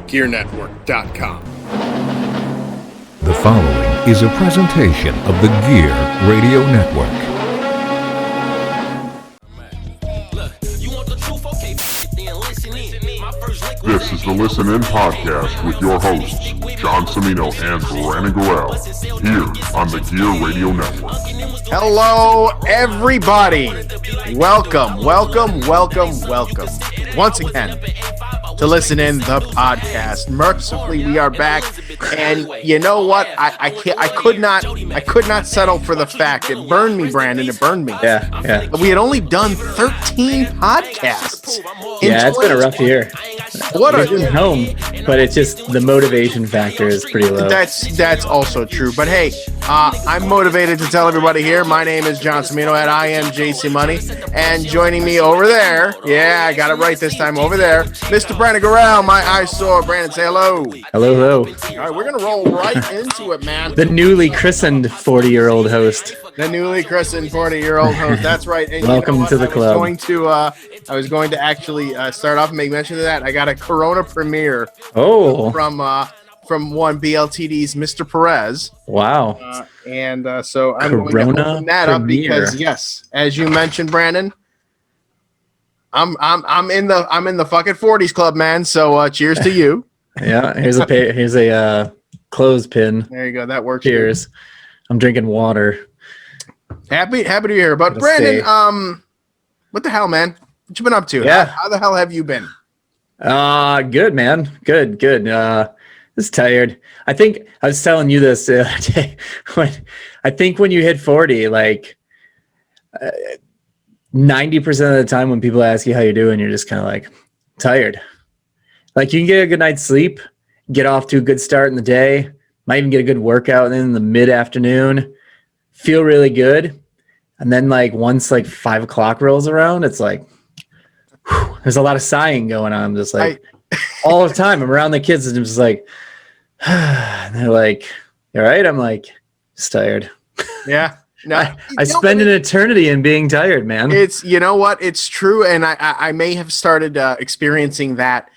gearnetwork.com. The following is a presentation of the Gear Radio Network. This is the Listen In Podcast with your hosts, John Cimino and Brandon Gorell, here on the Gear Radio Network. Hello, everybody. Welcome once again to Listen In, the podcast. Mercifully, we are back, and you know what? I could not settle for the fact. It burned me, Brandon. It burned me. Yeah. We had only done 13 podcasts. Yeah, it's been a rough year. We're home, but it's just the motivation factor is pretty low. That's also true. But hey, I'm motivated to tell everybody here. My name is John Cimino at I am JC Money, and joining me over there, yeah, I got it right this time, over there, Mr. Brandon Gorell, my eyesore. Brandon, say hello. Hello. All right, we're gonna roll right into it, man. The newly christened 40-year-old host. The newly christened 40-year-old host. That's right. And welcome to the club. I was going to actually start off and make mention of that. I got a Corona premiere. Oh. From one BLTD's Mr. Perez. Wow. So I'm going to open that up because, yes, as you mentioned, Brandon, I'm in the fucking 40s club, man. So cheers to you. Yeah. Here's a clothespin. There you go. That works. Cheers. Here. I'm drinking water. Happy to be here. But Brandon, what the hell, man? What you been up to? Yeah. How the hell have you been? Good, man. Good. Just tired. I think I was telling you this the other day. When you hit 40, like 90% of the time when people ask you how you're doing, you're just kind of like tired. Like you can get a good night's sleep, get off to a good start in the day, might even get a good workout in the mid-afternoon, feel really good. And then like once like 5 o'clock rolls around, it's like, whew, there's a lot of sighing going on. I'm just like all the time. I'm around the kids and I'm just like, and they're like, all right. I'm like, just tired. Yeah. No, I spend an eternity in being tired, man. It's, you know what? It's true. And I may have started experiencing that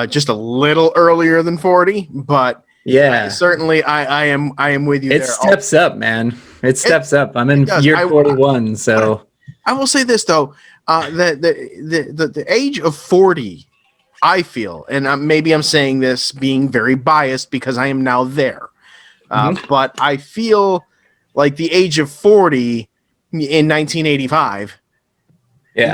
just a little earlier than 40, but yeah, certainly I am with you. It steps up, man. It steps up. I'm in year 41. So I will say this though, the age of 40, I feel, and maybe I'm saying this being very biased because I am now there, but I feel like the age of 40 in 1985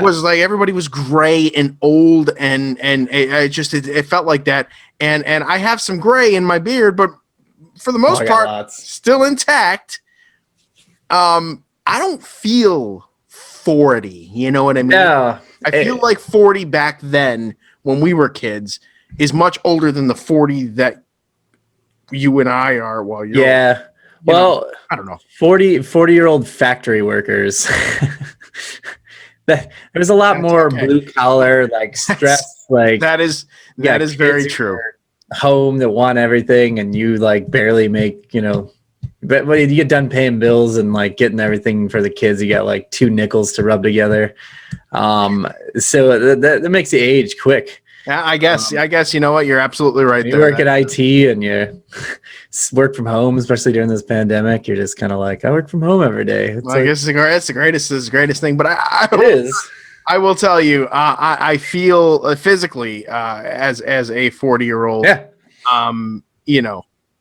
was like everybody was gray and old, and it felt like that. And I have some gray in my beard, but for the most part, still intact. I don't feel 40. You know what I mean? Yeah. I feel like 40 back then when we were kids is much older than the 40 that you and I are while you're older. Well, I don't know. 40-year-old factory workers. There's a lot more blue collar, like stress. Like that is very true. Home that want everything, and you like barely make, but when you get done paying bills and like getting everything for the kids, you got like 2 nickels to rub together. So that makes you age quick. Yeah, I guess you know what, you're absolutely right. You work at IT and you work from home, especially during this pandemic. You're just kind of like, I work from home every day. I guess it's the greatest thing. But I will tell you, I feel physically as a 40-year-old. Yeah.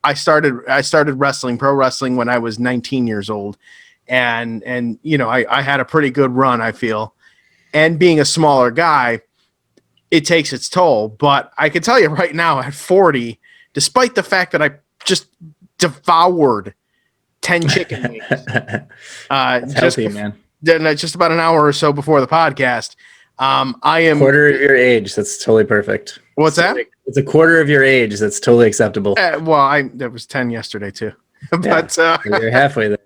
I started wrestling, pro wrestling, when I was 19 years old, and I had a pretty good run, I feel. And being a smaller guy, it takes its toll. But I can tell you right now, at 40, despite the fact that I just devoured 10 chicken wings, just about an hour or so before the podcast, I am quarter of your age. That's totally perfect. What's that? It's a quarter of your age. That's totally acceptable. There was 10 yesterday too, but you're halfway there.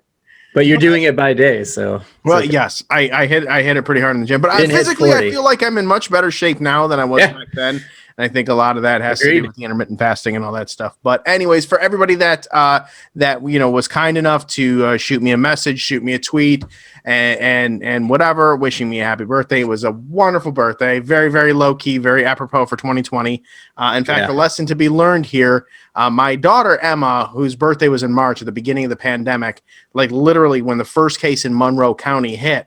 But you're doing it by day, so. Well, yes, I hit it pretty hard in the gym, but physically I feel like I'm in much better shape now than I was back then. And I think a lot of that has to Agreed. do with the intermittent fasting and all that stuff. But anyways, for everybody that was kind enough to shoot me a message, shoot me a tweet, and whatever, wishing me a happy birthday. It was a wonderful birthday, very, very low key, very apropos for 2020. In fact, the lesson to be learned here, my daughter Emma, whose birthday was in March at the beginning of the pandemic, like literally when the first case in Monroe County hit,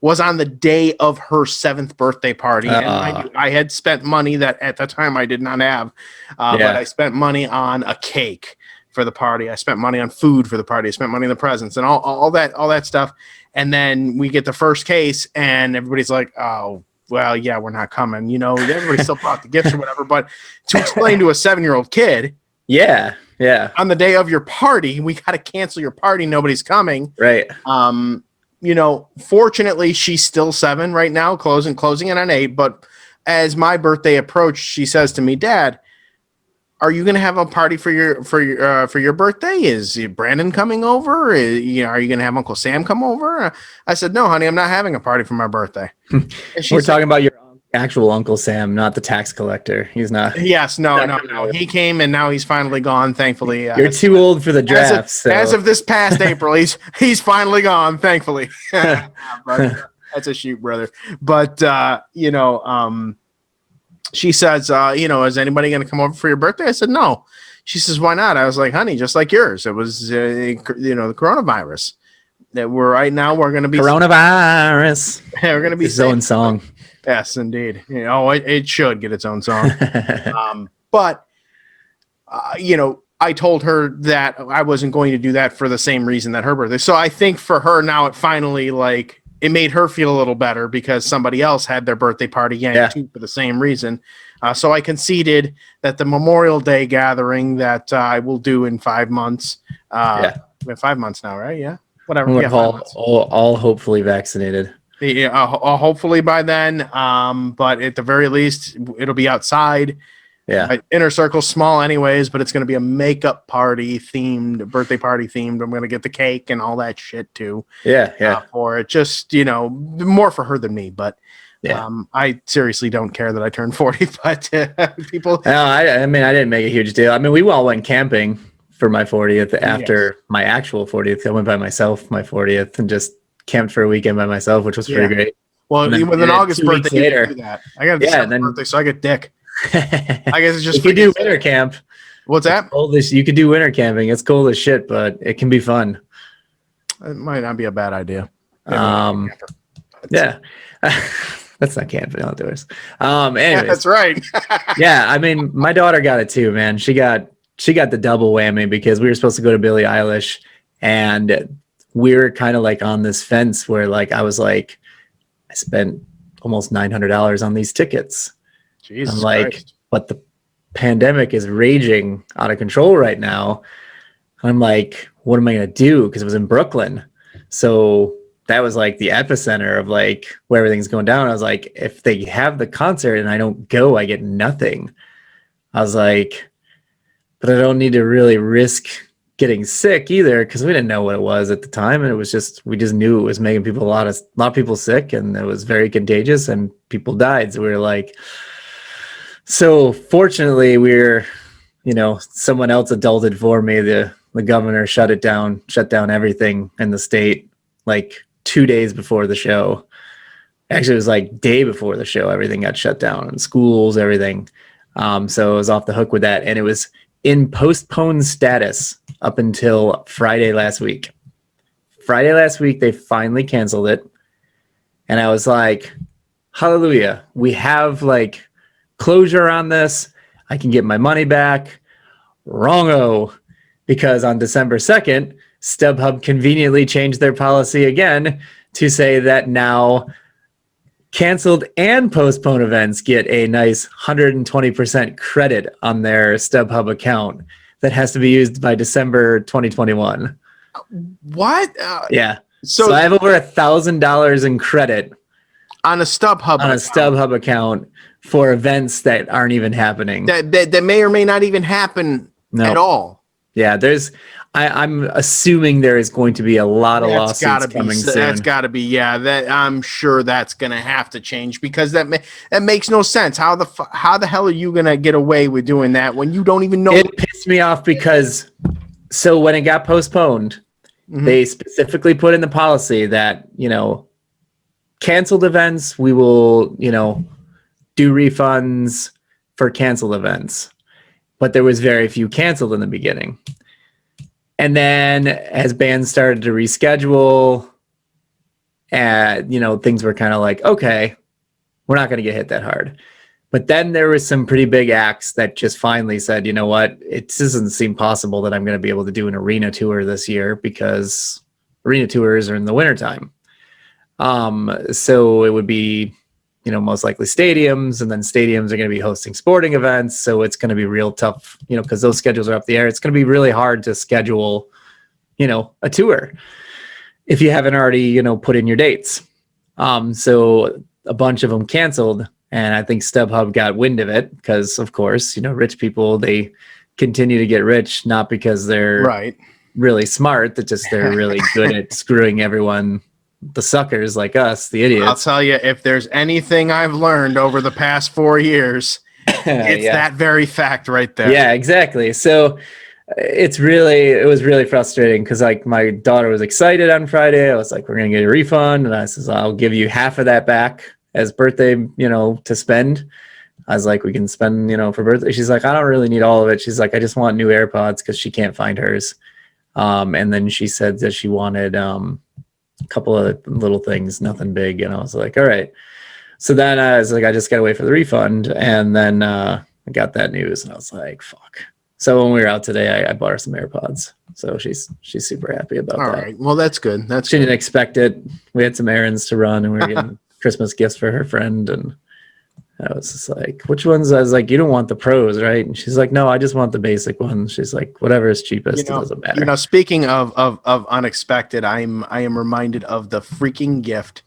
was on the day of her 7th birthday party. And I had spent money that at the time I did not have, but I spent money on a cake for the party. I spent money on food for the party. I spent money on the presents and all that stuff. And then we get the first case and everybody's like, oh, well, yeah, we're not coming. You know, everybody still brought the gifts or whatever. But to explain to a 7-year-old kid, yeah, on the day of your party, we got to cancel your party. Nobody's coming. Right. You know, fortunately, she's still 7 right now, closing in on 8. But as my birthday approached, she says to me, Dad, are you going to have a party for your birthday? Is Brandon coming over? Are you going to have Uncle Sam come over? I said, no, honey, I'm not having a party for my birthday. We're talking about your actual Uncle Sam, not the tax collector. He's not. Yes, no. He came and now he's finally gone. Thankfully, you're too old for the draft. As of this past April, he's finally gone. Thankfully, but, that's a shoot, brother. But she says, is anybody going to come over for your birthday? I said no. She says, why not? I was like, honey, just like yours. It was the coronavirus. That we're going to be coronavirus. We're going to be its own song. Yes, indeed. It should get its own song. But I told her that I wasn't going to do that for the same reason that her birthday. So I think for her now, it finally it made her feel a little better because somebody else had their birthday party too for the same reason. So I conceded that the Memorial Day gathering that I will do in 5 months. We have 5 months now, right? Yeah. Whatever. We're all hopefully vaccinated. Yeah, hopefully by then. But at the very least, it'll be outside. Yeah. My inner circle's small anyways, but it's going to be a makeup party themed, birthday party themed. I'm going to get the cake and all that shit too. Yeah. For it, just, more for her than me. But I seriously don't care that I turned 40, but people. No, I didn't make a huge deal. I mean, we all went camping for my 40th after my actual 40th. I went by myself, my 40th, and just camped for a weekend by myself, which was pretty great. Well, with an August birthday, later, do that. I got a December birthday, so I get dick. I guess it's just you could do winter camp. What's that? You could do winter camping. It's cold as shit, but it can be fun. It might not be a bad idea. Yeah. That's not camping outdoors. Anyways. That's right. Yeah, I mean, my daughter got it too, man. She got the double whammy because we were supposed to go to Billie Eilish, and we were kind of like on this fence where I was like, I spent almost $900 on these tickets. Jesus I'm like, Christ. But the pandemic is raging out of control right now. I'm like, what am I going to do? Because it was in Brooklyn. So that was like the epicenter of where everything's going down. I was like, if they have the concert and I don't go, I get nothing. I was like, but I don't need to really risk getting sick either, because we didn't know what it was at the time, and we just knew it was making people a lot of people sick, and it was very contagious, and people died. So we were like, so fortunately someone else adulted for me. The governor shut down everything in the state 2 days before the show. Actually, it was day before the show. Everything got shut down, and schools, everything. So I was off the hook with that, and it was in postponed status up until Friday last week. They finally canceled it. And I was like, hallelujah. We have closure on this. I can get my money back. Wrong-o. Because on December 2nd, StubHub conveniently changed their policy again to say that now canceled and postponed events get a nice 120% credit on their StubHub account that has to be used by December 2021. What? Yeah. So I have over $1,000 in credit on a StubHub account for events that aren't even happening. That may or may not even happen at all. Yeah, I'm assuming there is going to be a lot of That's lawsuits coming soon. That's got to be, yeah. That I'm sure that's gonna have to change because that makes no sense. How the hell are you gonna get away with doing that when you don't even know? It pissed me off because so when it got postponed, they specifically put in the policy that, canceled events, we will, do refunds for canceled events. But there was very few canceled in the beginning. And then as bands started to reschedule, things were kind of like, okay, we're not going to get hit that hard. But then there was some pretty big acts that just finally said, you know what, it doesn't seem possible that I'm going to be able to do an arena tour this year because arena tours are in the wintertime. So it would be, most likely stadiums, and then stadiums are going to be hosting sporting events. So it's going to be real tough, because those schedules are up the air. It's going to be really hard to schedule, a tour if you haven't already, put in your dates. So a bunch of them canceled, and I think StubHub got wind of it because, of course, rich people, they continue to get rich, not because they're really smart, that just they're really good at screwing everyone, the suckers like us, the idiots. I'll tell you, if there's anything I've learned over the past 4 years, it's that very fact right there. Yeah, exactly. So it was really frustrating because like my daughter was excited on Friday. I was like, we're going to get a refund. And I says, I'll give you half of that back as birthday, to spend. I was like, we can spend, for birthday. She's like, I don't really need all of it. She's like, I just want new AirPods because she can't find hers. And then she said that she wanted, couple of little things, nothing big, and I was like, all right. So then I was like, I just gotta wait for the refund, and then I got that news, and I was like, fuck. So when we were out today, I bought her some AirPods, so she's super happy about that. All right, well, that's good. She didn't expect it. We had some errands to run, and we were getting Christmas gifts for her friend, and I was just like, which ones? I was like, you don't want the pros, right? And she's like, no, I just want the basic ones. She's like, whatever is cheapest, it doesn't matter. Speaking of unexpected, I am reminded of the freaking gift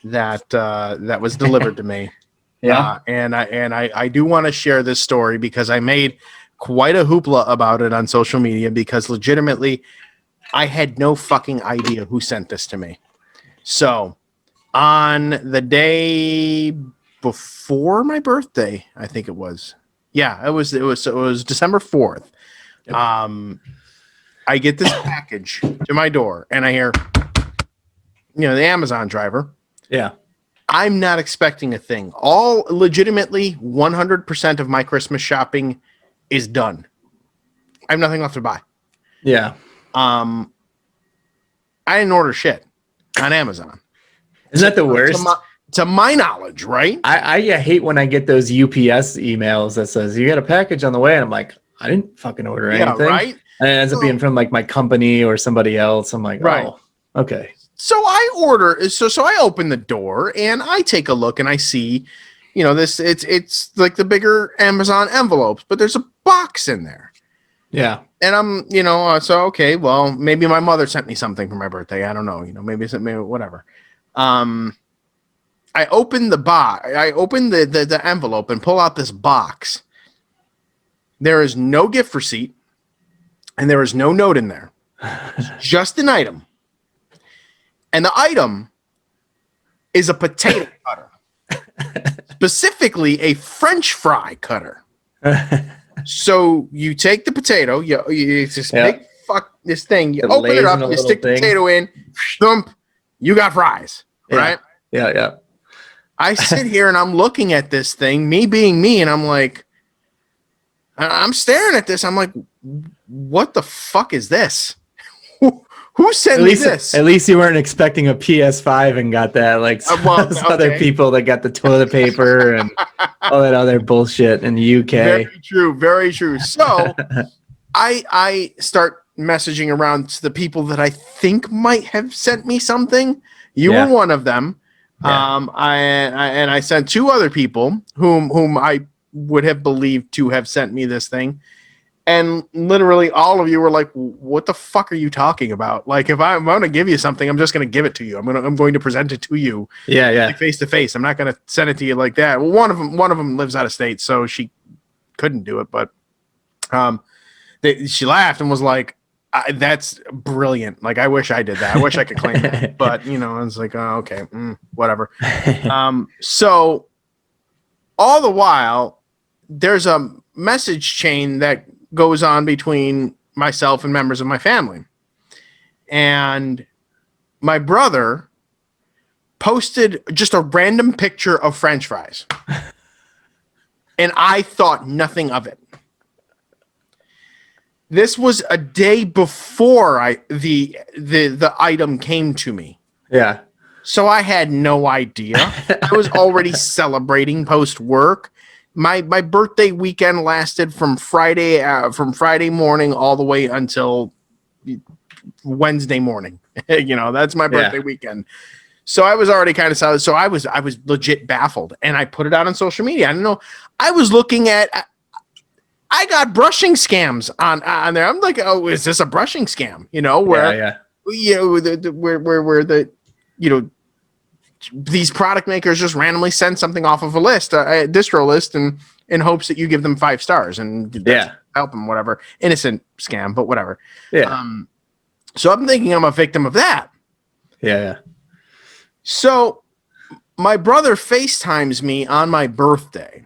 that was delivered to me. Yeah. And I do want to share this story because I made quite a hoopla about it on social media because legitimately I had no fucking idea who sent this to me. So on the day before my birthday, I think it was. Yeah, it was December 4th. I get this package to my door and I hear, the Amazon driver. Yeah. I'm not expecting a thing. All legitimately 100% of my Christmas shopping is done. I have nothing left to buy. Yeah. I didn't order shit on Amazon. Isn't that the worst? To my knowledge, right? I hate when I get those UPS emails that says you got a package on the way, and I'm like, I didn't fucking order anything. Right? And it ends up being from like my company or somebody else. I'm like, oh, okay. So I order. So I open the door and I take a look and I see, this. It's like the bigger Amazon envelopes, but there's a box in there. Yeah. And I'm, so okay, well, maybe my mother sent me something for my birthday. I don't know. Maybe whatever. I open the box. I open the envelope and pull out this box. There is no gift receipt, and there is no note in there. Just an item, and the item is a potato cutter, specifically a French fry cutter. So you take the potato, you just big fuck this thing. You open it up, you stick the potato in, thump. You got fries, right? Yeah. I sit here and I'm looking at this thing, me being me, and I'm like, I'm staring at this. I'm like, what the fuck is this? Who sent me this? At least you weren't expecting a PS5 and got that, like other people that got the toilet paper and all that other bullshit in the UK. Very true, very true. So I start messaging around to the people that I think might have sent me something. You were one of them. Yeah. I sent two other people whom I would have believed to have sent me this thing, and literally all of you were like, "What the fuck are you talking about? Like, if I'm going to give you something, I'm just going to give it to you. I'm going to present it to you, face to face. I'm not going to send it to you like that." Well, one of them lives out of state, so she couldn't do it, but she laughed and was like, that's brilliant. Like, I wish I did that. I wish I could claim that. But, you know, I was like, oh, okay, whatever. So all the while, there's a message chain that goes on between myself and members of my family. And my brother posted just a random picture of French fries. And I thought nothing of it. This was a day before the item came to me. Yeah. So I had no idea. I was already celebrating post work. My birthday weekend lasted from Friday morning all the way until Wednesday morning. You know, that's my birthday weekend. So I was already kind of solid. So I was legit baffled, and I put it out on social media. I don't know. I was looking at. I got brushing scams on there. I'm like, oh, is this a brushing scam? You know, where where the these product makers just randomly send something off of a list, a distro list, and in hopes that you give them 5 stars and help them, whatever. Innocent scam, but whatever. Yeah. So I'm thinking I'm a victim of that. Yeah. So my brother FaceTimes me on my birthday,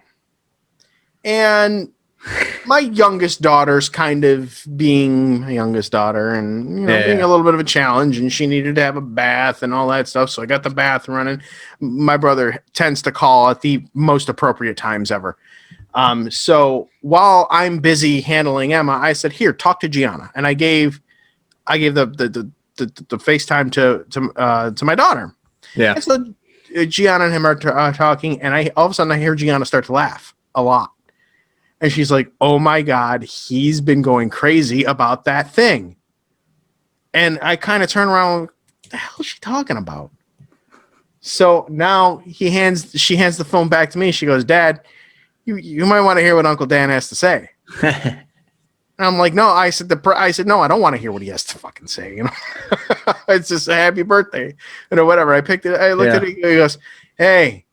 and my youngest daughter's kind of being my youngest daughter and being a little bit of a challenge, and she needed to have a bath and all that stuff. So I got the bath running. My brother tends to call at the most appropriate times ever. So while I'm busy handling Emma, I said, here, talk to Gianna. And I gave the FaceTime to my daughter. Yeah. And so Gianna and him are talking, and all of a sudden I hear Gianna start to laugh a lot. And she's like, oh my God, he's been going crazy about that thing. And I kind of turn around, what the hell is she talking about? So now she hands the phone back to me. She goes, Dad, you might want to hear what Uncle Dan has to say. And I'm like, no, I said, no, I don't want to hear what he has to fucking say. You know, it's just a happy birthday, whatever. I picked it. I looked at it. He goes, hey,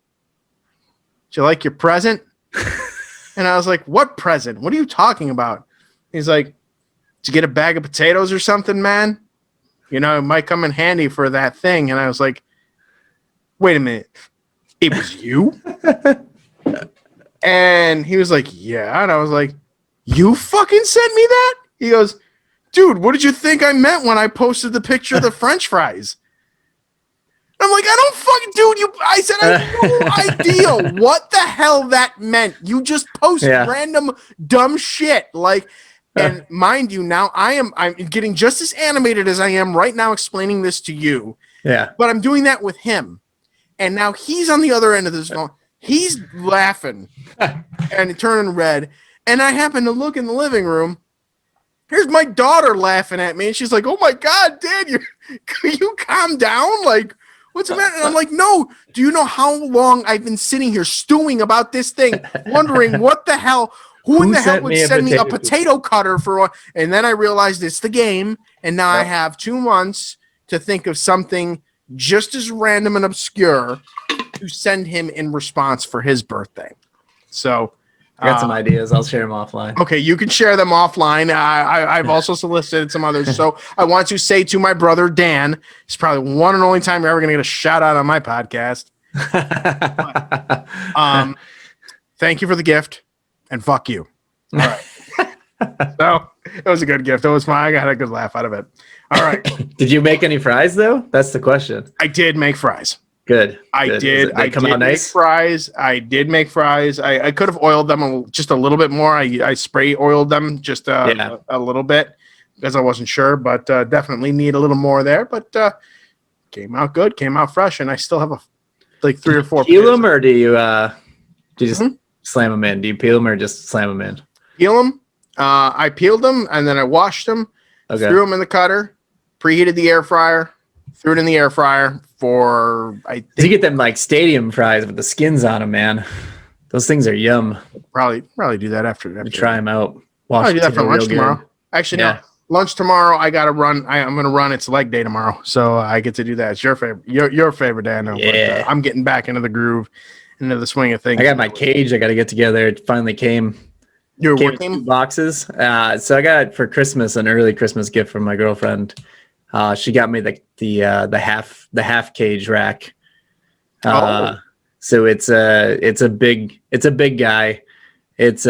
did you like your present? And I was like, what present? What are you talking about? He's like, did you get a bag of potatoes or something, man? You know, it might come in handy for that thing. And I was like, wait a minute. It was you? And he was like, yeah. And I was like, you fucking sent me that? He goes, dude, what did you think I meant when I posted the picture of the French fries? I'm like, I don't fucking, dude, I said I had no idea what the hell that meant. You just post random dumb shit. Like, and mind you, now I'm getting just as animated as I am right now explaining this to you. Yeah. But I'm doing that with him. And now he's on the other end of this phone. He's laughing and turning red. And I happen to look in the living room. Here's my daughter laughing at me. And she's like, oh my God, Dad, can you calm down? Like, what's the matter? And I'm like, no, do you know how long I've been sitting here stewing about this thing, wondering what the hell, who in the hell would send me a potato cutter for one? And then I realized it's the game. And now I have 2 months to think of something just as random and obscure to send him in response for his birthday. So I got some ideas. I'll share them offline. Okay, you can share them offline. I've also solicited some others. So I want to say to my brother, Dan, it's probably one and only time you're ever going to get a shout out on my podcast. But, thank you for the gift, and fuck you. All right. So it was a good gift. It was fine. I got a good laugh out of it. All right. Did you make any fries, though? That's the question. I did make fries. Good. I did make fries. I did make fries. I could have oiled them just a little bit more. I spray oiled them just a little bit because I wasn't sure, but definitely need a little more there. But came out good, came out fresh, and I still have like 3 or 4. Peel them, or do you just slam them in? Do you peel them or just slam them in? Peel them. I peeled them and then I washed them. Okay. Threw them in the cutter, preheated the air fryer, threw it in the air fryer. You get them like stadium fries with the skins on them, man. Those things are yum. Probably do that after. Try them out. I'll do that for lunch tomorrow. Actually, no. Lunch tomorrow. I gotta run. I'm gonna run. It's leg day tomorrow, so I get to do that. It's your favorite. Your favorite day, I know. Yeah. But, I'm getting back into the groove, into the swing of things. I got my cage. I got to get together. It finally came. Your Came work in team? 2 boxes. So I got for Christmas an early Christmas gift from my girlfriend. She got me the half cage rack. So it's a big guy. It's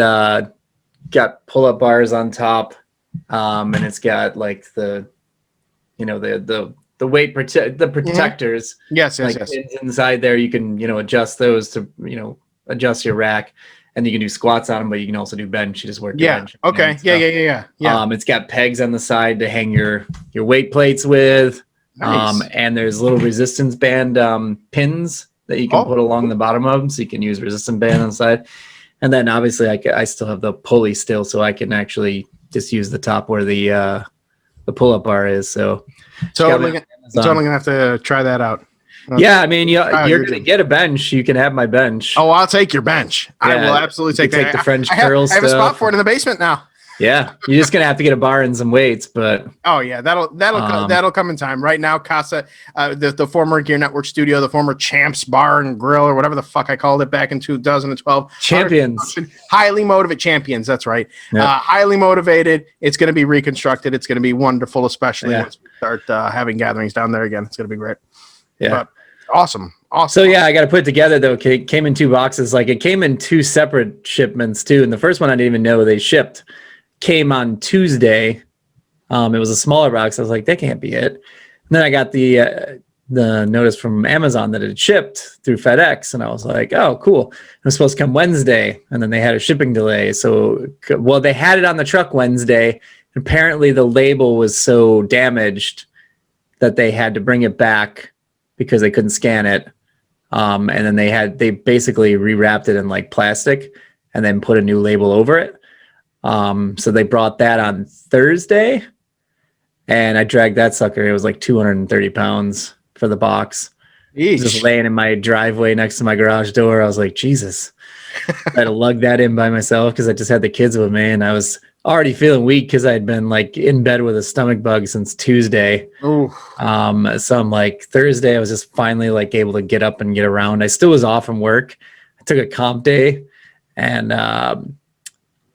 got pull-up bars on top, and it's got like the weight protectors. Yes, Like pins inside there. You can adjust those to adjust your rack, and you can do squats on them, but you can also do bench. You just work your bench. Okay. Yeah. It's got pegs on the side to hang your weight plates with. Nice. And there's little resistance band pins that you can put along the bottom of them, so you can use resistance band on the side. And then obviously I still have the pulley still, so I can actually just use the top where the pull-up bar is. So totally gonna have to try that out. Yeah, I mean, you're gonna get a bench. You can have my bench. Oh, I'll take your bench. I will absolutely take that. Take the French curl I have a spot for it in the basement now. Yeah, you're just gonna have to get a bar and some weights, but that'll come in time. Right now, Casa, the former Gear Network studio, the former Champs Bar and Grill, or whatever the fuck I called it back in 2012. Champions, highly motivated champions. That's right. Yep. Highly motivated. It's going to be reconstructed. It's going to be wonderful, especially once we start having gatherings down there again. It's going to be great. Yeah. But awesome. So yeah, I got to put it together though. It came in 2 boxes. Like it came in 2 separate shipments too. And the first one I didn't even know they shipped. Came on Tuesday. It was a smaller box. I was like, that can't be it. And then I got the notice from Amazon that it shipped through FedEx, and I was like, oh, cool. It was supposed to come Wednesday, and then they had a shipping delay. So, well, they had it on the truck Wednesday. Apparently, the label was so damaged that they had to bring it back because they couldn't scan it. And then they basically rewrapped it in like plastic and then put a new label over it. So they brought that on Thursday, and I dragged that sucker. It was like 230 pounds for the box. Just laying in my driveway next to my garage door. I was like, Jesus. I had to lug that in by myself because I just had the kids with me, and I was already feeling weak because I'd been like in bed with a stomach bug since Tuesday. Ooh. So I'm like, Thursday, I was just finally like able to get up and get around. I still was off from work. I took a comp day, and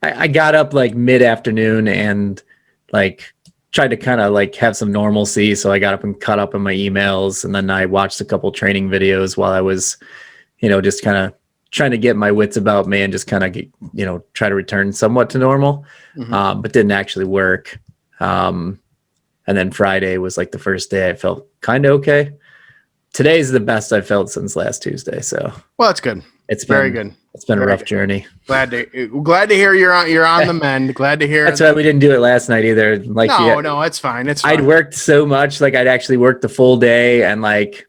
I got up like mid-afternoon and like tried to kind of like have some normalcy. So I got up and caught up on my emails, and then I watched a couple training videos while I was, just kind of trying to get my wits about me and just kind of, try to return somewhat to normal, but didn't actually work. And then Friday was like the first day I felt kind of okay. Today's the best I've felt since last Tuesday. So, well, that's good. It's very good. It's been a rough journey. Glad to hear you're on the mend. Glad to hear. That's why we didn't do it last night either. Like, no, it's fine. It's fine. I'd worked so much, like I'd actually worked the full day, and like,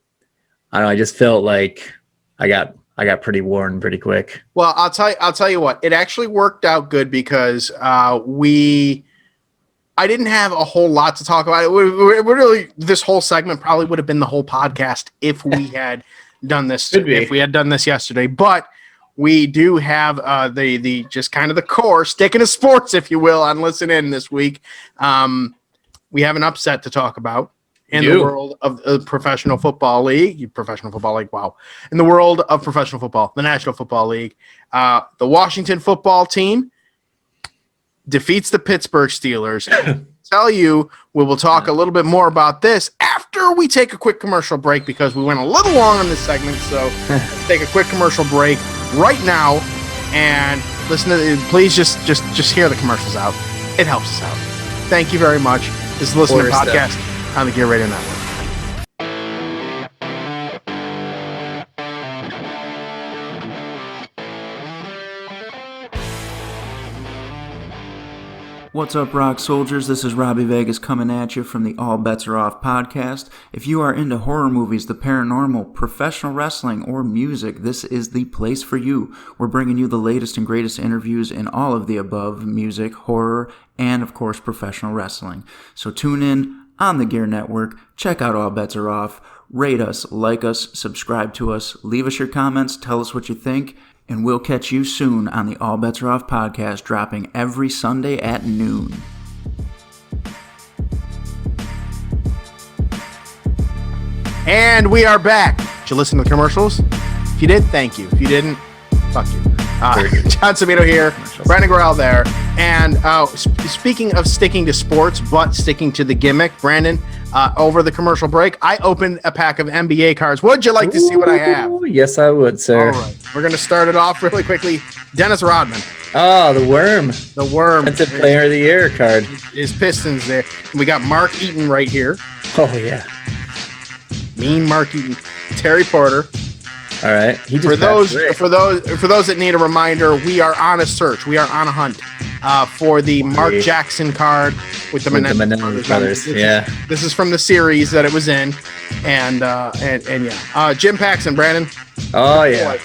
I don't know, I just felt like I got pretty worn pretty quick. Well, I'll tell you what, it actually worked out good because I didn't have a whole lot to talk about. It really, this whole segment probably would have been the whole podcast if we had done this. If we had done this yesterday, but we do have the just kind of the core, sticking to sports, if you will, on Listen In this week. We have an upset to talk about in the world of the Professional Football League. Wow. In the world of professional football, the National Football League, the Washington football team defeats the Pittsburgh Steelers. We will talk a little bit more about this after we take a quick commercial break, because we went a little long on this segment. So let's take a quick commercial break right now and listen to. Please just hear the commercials out. It helps us out. Thank you very much. This is Listen to Podcast on the Gear Radio Network. What's up, Rock Soldiers? This is Robbie Vegas coming at you from the All Bets Are Off podcast. If you are into horror movies, the paranormal, professional wrestling, or music, this is the place for you. We're bringing you the latest and greatest interviews in all of the above: music, horror, and of course, professional wrestling. So tune in on the Gear Network. Check out All Bets Are Off. Rate us, like us, subscribe to us, leave us your comments, tell us what you think. And we'll catch you soon on the All Bets Are Off podcast, dropping every Sunday at noon. And we are back. Did you listen to the commercials? If you did, thank you. If you didn't, fuck you. John Sabino here, Brandon Gorell there. And speaking of sticking to sports, but sticking to the gimmick, Brandon, over the commercial break, I opened a pack of NBA cards. Would you like to see what I have? Yes, I would, sir. All right. We're going to start it off really quickly. Dennis Rodman. Oh, the Worm. The Worm. That's a Player of the Year card. His Pistons there. We got Mark Eaton right here. Oh, yeah. Mean Mark Eaton. Terry Porter. All right. For those that need a reminder, we are on a search. We are on a hunt for the Mark Jackson card with the Menendez brothers. Yeah. This is from the series that it was in, and yeah. Jim Paxson, Brandon. Oh yeah.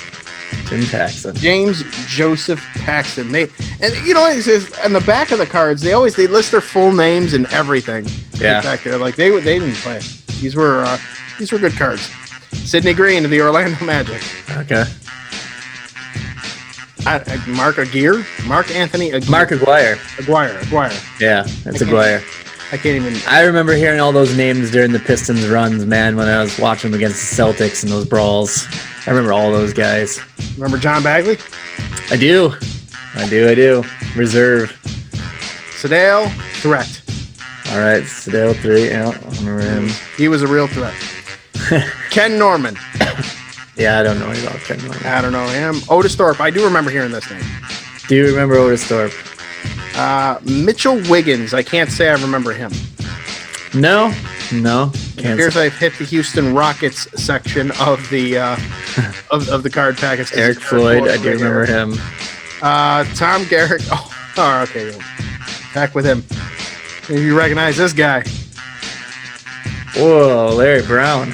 Jim Paxson. James Joseph Paxson. It says on the back of the cards, they list their full names and everything. Yeah. Back there, like they didn't play. These were good cards. Sidney Green of the Orlando Magic. Okay. Mark Aguirre? Mark Anthony Aguirre. Mark Aguirre. Aguirre. Yeah, that's Aguirre. I can't even. I remember hearing all those names during the Pistons runs, man, when I was watching them against the Celtics and those brawls. I remember all those guys. Remember John Bagley? I do. Reserve. Sedale, threat. All right, Sedale 3. Yeah, I remember him. He was a real threat. Ken Norman. Yeah, I don't know anything about Ken Norman. I don't know him. Otis Thorpe. I do remember hearing this name. Do you remember Otis Thorpe? Mitchell Wiggins. I can't say I remember him. No. Here's I've hit the Houston Rockets section of the of the card package. Eric Floyd. I do remember him. Tom Garrett. Oh, okay. Back with him. Maybe you recognize this guy. Whoa, Larry Brown.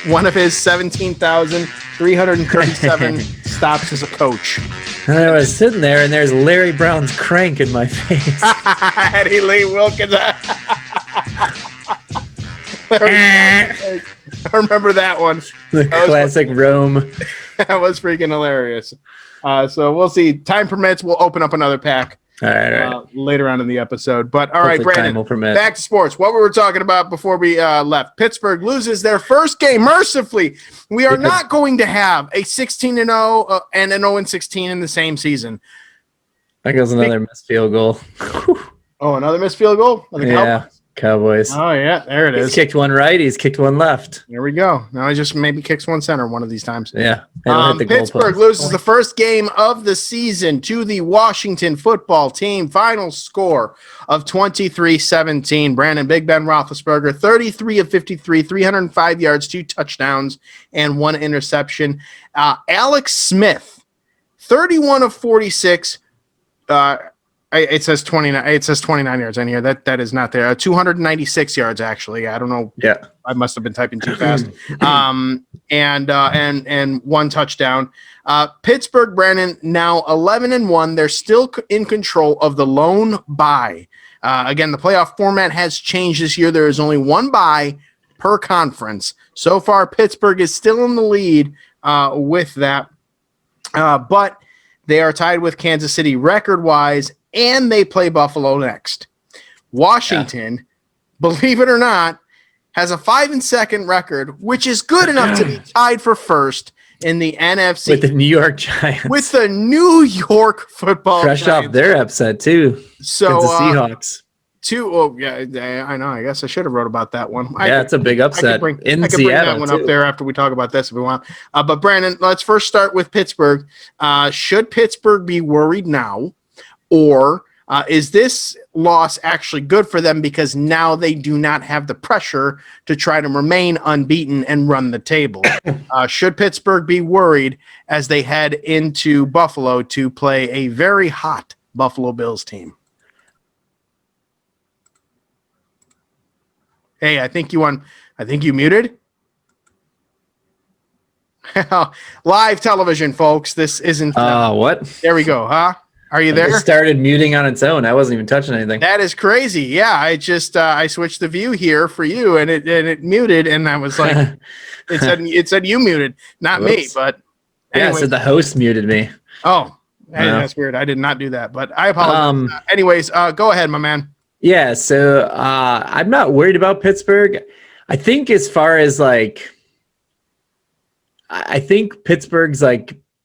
One of his 17,337 stops as a coach. And I was sitting there, and there's Larry Brown's crank in my face. Eddie Lee Wilkins. I remember that one. The classic Rome. That was freaking hilarious. So we'll see. Time permits, we'll open up another pack. All right. Later on in the episode. But all Hopefully right, Brandon, back to sports. What we were talking about before we left. Pittsburgh loses their first game mercifully. We are not going to have a 16-0 and an 0-16 in the same season. That goes another missed field goal. Oh, another missed field goal? Cowboys. Oh, yeah, there it is. He's kicked one right. He's kicked one left. There we go. Now he just maybe kicks one center one of these times. Yeah. Pittsburgh loses the first game of the season to the Washington football team. Final score of 23-17. Brandon Big Ben Roethlisberger, 33 of 53, 305 yards, 2 touchdowns, and 1 interception. Alex Smith, 31 of 46. It says 29. It says 29 yards in here. That is not there. 296 yards actually. I don't know. Yeah, I must have been typing too fast. And 1 touchdown. Pittsburgh, Brandon, now 11-1. They're still in control of the lone bye. Again, the playoff format has changed this year. There is only 1 bye per conference. So far, Pittsburgh is still in the lead with that, but they are tied with Kansas City record-wise. And they play Buffalo next. Washington, believe it or not, has a 5-2 record, which is good enough to be tied for first in the NFC. With the New York Giants. With the New York football Fresh Giants. off their upset, too. So the Seahawks. I know. I guess I should have wrote about that one. It's a big upset I could in bring Seattle, that one too. up there after we talk about this if we want. But, Brandon, let's first start with Pittsburgh. Should Pittsburgh be worried now? Or is this loss actually good for them because now they do not have the pressure to try to remain unbeaten and run the table? Should Pittsburgh be worried as they head into Buffalo to play a very hot Buffalo Bills team? Hey, I think you muted. Live television, folks. This isn't. What? There we go, huh? Are you there? It started muting on its own. I wasn't even touching anything. That is crazy. Yeah, I just I switched the view here for you, and it muted, and I was like, it said you muted, not me. But anyway, so the host muted me. Oh, that's weird. I did not do that, but I apologize. Anyways, go ahead, my man. Yeah, so I'm not worried about Pittsburgh. I think as far as I think Pittsburgh's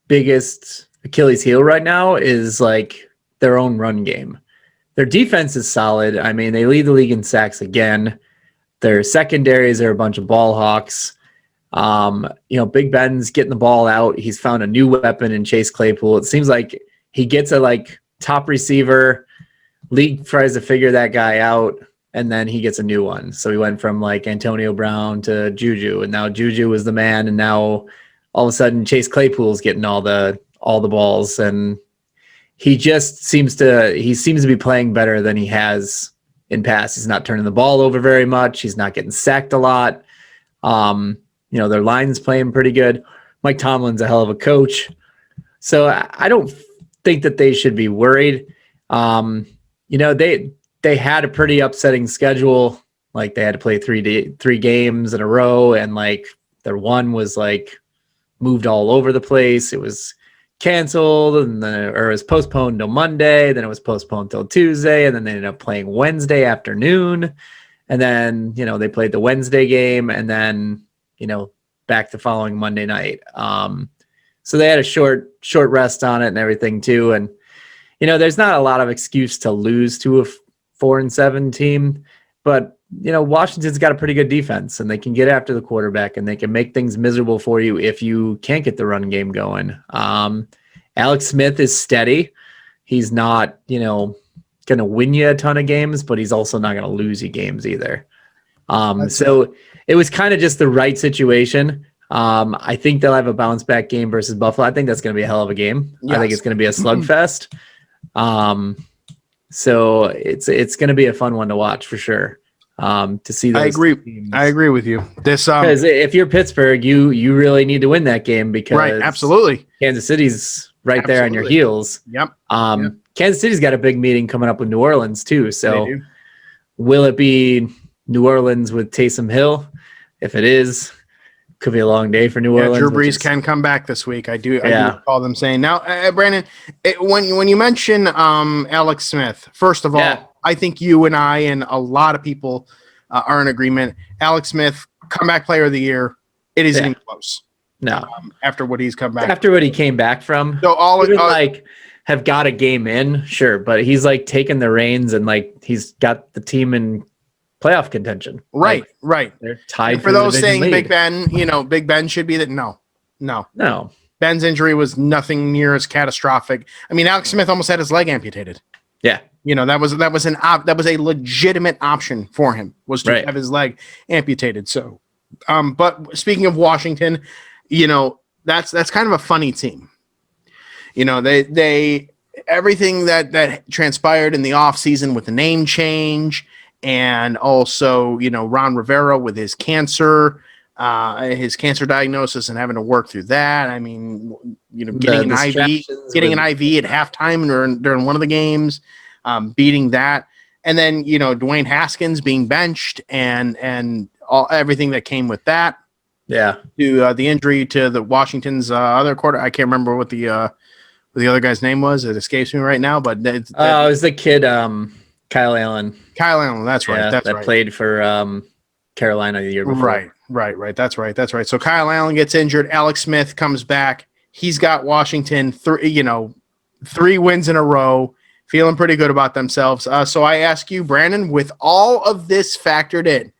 biggest Achilles heel right now is like their own run game. Their defense is solid. I mean, they lead the league in sacks again. Their secondaries are a bunch of ball hawks. Big Ben's getting the ball out. He's found a new weapon in Chase Claypool. It seems like he gets a like top receiver. League tries to figure that guy out, and then he gets a new one. So he went from like Antonio Brown to Juju, and now Juju is the man, and now all of a sudden Chase Claypool's getting all the balls, and he just seems to be playing better than he has in past. He's not turning the ball over very much. He's not getting sacked a lot. Their line's playing pretty good. Mike Tomlin's a hell of a coach. So I don't think that they should be worried. They had a pretty upsetting schedule. Like they had to play three games in a row, and like their one was like moved all over the place. It was canceled, and then it was postponed till Monday. Then it was postponed till Tuesday, and then they ended up playing Wednesday afternoon. And then they played the Wednesday game, and then back the following Monday night. So they had a short rest on it and everything too. And there's not a lot of excuse to lose to a 4-7 team, but Washington's got a pretty good defense, and they can get after the quarterback, and they can make things miserable for you if you can't get the run game going. Alex Smith is steady. He's not, going to win you a ton of games, but he's also not going to lose you games either. So it was kind of just the right situation. I think they'll have a bounce back game versus Buffalo. I think that's going to be a hell of a game. Yes. I think it's going to be a slugfest. So it's going to be a fun one to watch for sure. To see those teams. I agree with you. Because if you're Pittsburgh, you really need to win that game because right, absolutely. Kansas City's right there on your heels. Yep. Kansas City's got a big meeting coming up with New Orleans too. So will it be New Orleans with Taysom Hill? If it is, could be a long day for New Orleans. Drew Brees can come back this week. I do recall them saying. Now, Brandon, when you mention Alex Smith, first of all, I think you and I and a lot of people are in agreement. Alex Smith, comeback player of the year. It isn't even close. No. After what he's come back. After what he came back from. So have got a game in, sure, but he's like taking the reins and like he's got the team in playoff contention. Right. They're tied. And for those saying lead. Big Ben, Big Ben should be that. No. Ben's injury was nothing near as catastrophic. I mean, Alex Smith almost had his leg amputated. Yeah. That was a legitimate option for him, was to have his leg amputated. So, but speaking of Washington, that's kind of a funny team. They everything that transpired in the offseason with the name change, and also Ron Rivera with his cancer diagnosis and having to work through that. I mean, getting an IV at halftime during one of the games. Beating that, and then Dwayne Haskins being benched, and everything that came with that. Yeah, to the injury to the Washington's other quarter. I can't remember what the other guy's name was. It escapes me right now. But it was the kid, Kyle Allen. Kyle Allen, that's right. That played for Carolina the year before. Right. That's right. So Kyle Allen gets injured. Alex Smith comes back. He's got Washington 3 wins in a row. Feeling pretty good about themselves. So I ask you, Brandon, with all of this factored in,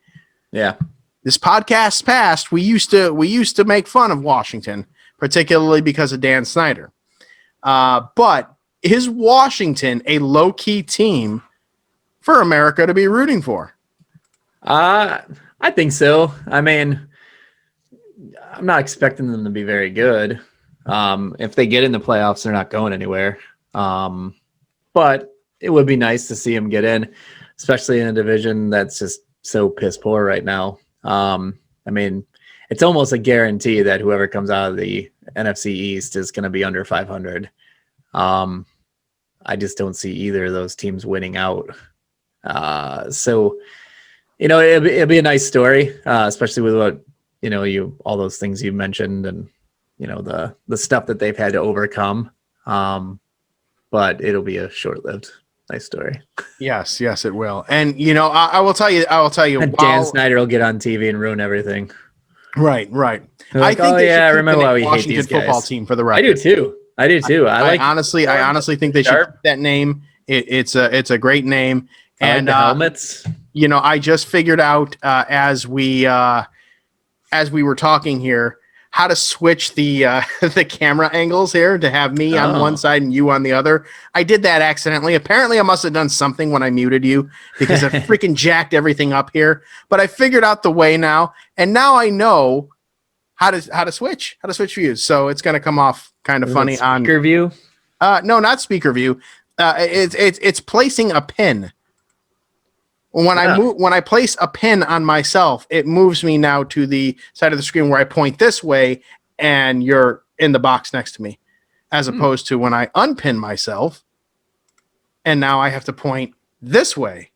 this podcast past, we used to make fun of Washington, particularly because of Dan Snyder. But is Washington a low-key team for America to be rooting for? I think so. I mean, I'm not expecting them to be very good. If they get in the playoffs, they're not going anywhere. But it would be nice to see him get in, especially in a division that's just so piss poor right now. I mean, it's almost a guarantee that whoever comes out of the NFC East is going to be under 500. I just don't see either of those teams winning out. So, it'll be a nice story, especially with what, all those things you mentioned and, the stuff that they've had to overcome. But it'll be a short-lived nice story. Yes, it will. And I will tell you. Dan Snyder will get on TV and ruin everything. Right. Like, I remember why we hate these guys. Football team for the record. I do too. I do too. I honestly think they should Sharp. keep that name. It's a great name. I like And the helmets. I just figured out as we were talking here how to switch the the camera angles here to have me on one side and you on the other. I did that accidentally. Apparently, I must have done something when I muted you because I freaking jacked everything up here. But I figured out the way now, and now I know how to switch views. So it's going to come off kind of funny on speaker view. No, not speaker view. It's placing a pin. When I place a pin on myself, it moves me now to the side of the screen where I point this way, and you're in the box next to me, as opposed to when I unpin myself, and now I have to point this way.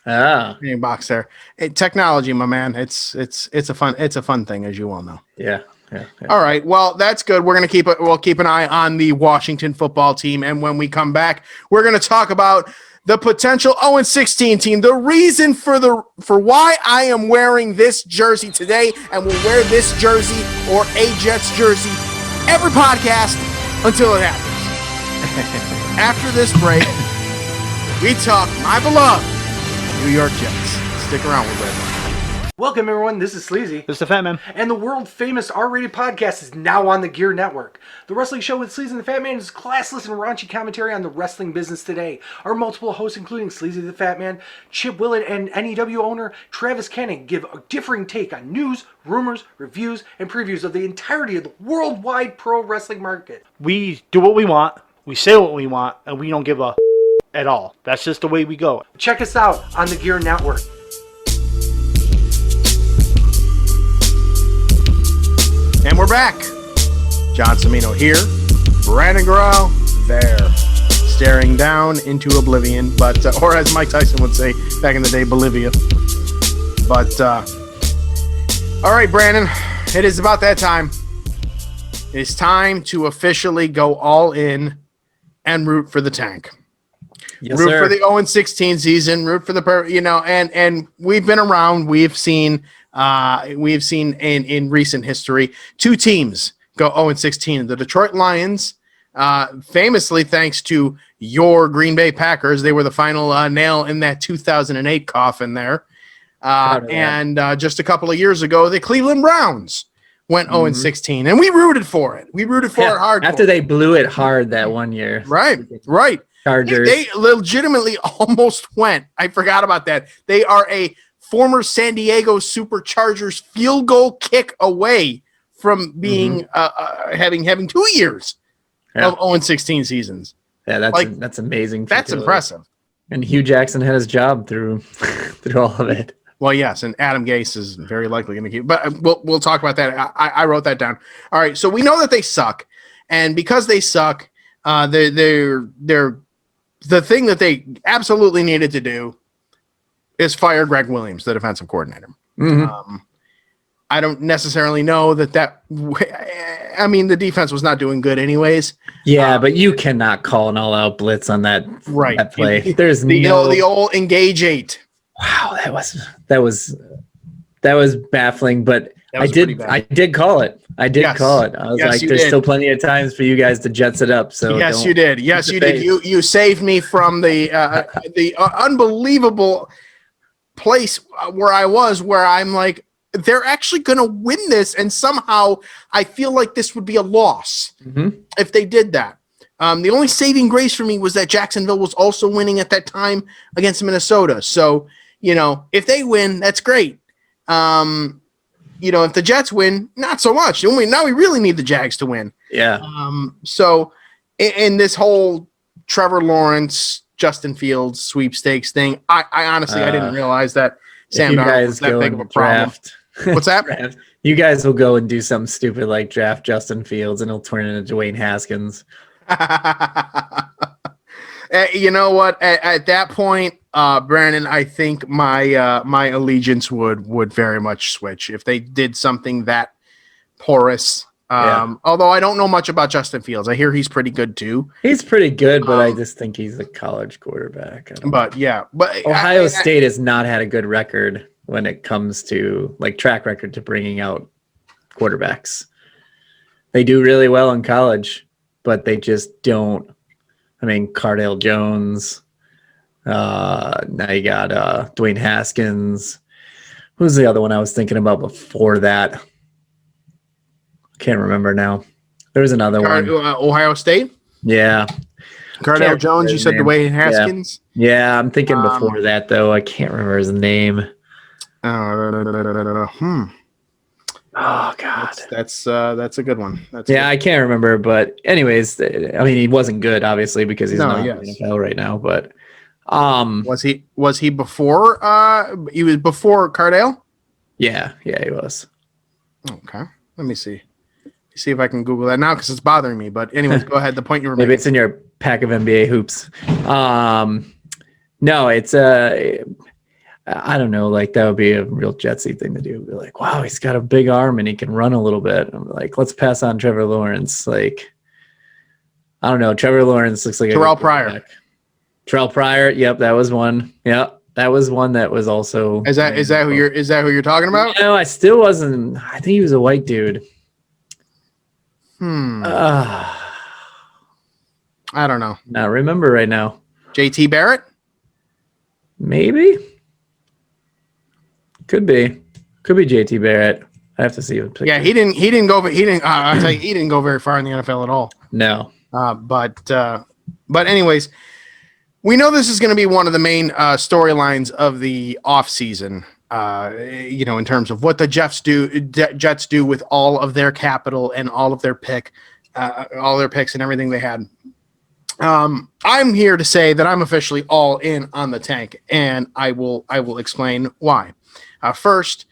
Box there. Technology, my man. It's a fun thing, as you all know. Yeah. All right. Well, that's good. We'll keep an eye on the Washington football team, and when we come back, we're going to talk about the potential 0-16 team, the reason for why I am wearing this jersey today, and will wear this jersey or a Jets jersey every podcast until it happens. After this break, we talk my beloved New York Jets. Stick around with that. Welcome, everyone. This is Sleazy. This is the Fat Man. And the world-famous R-rated podcast is now on the Gear Network. The Wrestling Show with Sleazy and the Fat Man is classless and raunchy commentary on the wrestling business today. Our multiple hosts, including Sleazy the Fat Man, Chip Willett, and NEW owner Travis Canning, give a differing take on news, rumors, reviews, and previews of the entirety of the worldwide pro wrestling market. We do what we want, we say what we want, and we don't give a at all. That's just the way we go. Check us out on the Gear Network. And we're back. John Cimino here. Brandon Guerrero there. Staring down into oblivion. But, or as Mike Tyson would say back in the day, Bolivia. But, all right, Brandon. It is about that time. It's time to officially go all in and root for the tank. Yes, root sir. for the 0-16 season. Root for the, and we've been around. We've seen in recent history 2 teams go 0-16. The Detroit Lions, famously thanks to your Green Bay Packers, they were the final nail in that 2008 coffin there. And just a couple of years ago, the Cleveland Browns went 0-16, and we rooted for it. We rooted for it hard. After they blew it hard that one year. Right. Chargers. They legitimately almost went. I forgot about that. They are a former San Diego Superchargers field goal kick away from being having 2 years of 0-16 seasons. Yeah, that's amazing. That's impressive. And Hugh Jackson had his job through all of it. Well, yes, and Adam Gase is very likely going to keep. But we'll talk about that. I wrote that down. All right, so we know that they suck, and because they suck, they're the thing that they absolutely needed to do is fire Greg Williams, the defensive coordinator. I don't necessarily know that. I mean, the defense was not doing good anyways. Yeah, but you cannot call an all-out blitz on that play. There's the old engage 8. Wow, that was baffling. But I did call it. I call it. I was like, there's still plenty of times for you guys to jets it up. So yes, you did. Yes, you did. You saved me from the unbelievable place where I was, where I'm like, they're actually going to win this, and somehow I feel like this would be a loss if they did that. The only saving grace for me was that Jacksonville was also winning at that time against Minnesota. So, if they win, that's great. If the Jets win, not so much. Now we really need the Jags to win. Yeah. So in this whole Trevor Lawrence, Justin Fields sweepstakes thing, I honestly I didn't realize that Sam Darnold was that big of a problem. What's that? You guys will go and do something stupid like draft Justin Fields, and he'll turn into Dwayne Haskins. You know what? At that point, Brandon, I think my my allegiance would very much switch if they did something that porous. Although I don't know much about Justin Fields, I hear he's pretty good too. He's pretty good, but I just think he's a college quarterback. But Ohio State has not had a good record when it comes to track record to bringing out quarterbacks. They do really well in college, but they just don't. I mean, Cardale Jones. Now you got Dwayne Haskins. Who's the other one I was thinking about before that? Can't remember now. There was another one. Ohio State? Yeah. Cardale Jones, you said Dwayne Haskins? Yeah, I'm thinking before that, though. I can't remember his name. Oh, God. That's a good one. I can't remember. But anyways, I mean, he wasn't good, obviously, because he's not in the NFL right now. But was he before he was before Cardale? Yeah, he was. Okay. Let me see. See if I can Google that now because it's bothering me. But anyways, go ahead. The point you were making. Maybe it's in your pack of NBA hoops. No, it's I don't know. Like, that would be a real Jetsy thing to do. Be like, wow, he's got a big arm and he can run a little bit. I'm like, let's pass on Trevor Lawrence. Like, I don't know. Trevor Lawrence looks like Terrell Pryor. Terrell Pryor. Yep, that was one. Yep, that was one that was also. Is that who you're talking about? No, I still wasn't. I think he was a white dude. I don't know. Not remember right now. JT Barrett? Maybe. Could be JT Barrett. I have to see him. Yeah, he didn't go. I'll tell you, he didn't go very far in the NFL at all. No. But anyways, we know this is going to be one of the main storylines of the offseason. In terms of what the Jets do with all of their capital and all of their picks and everything they had. I'm here to say that I'm officially all in on the tank, and I will explain why. First,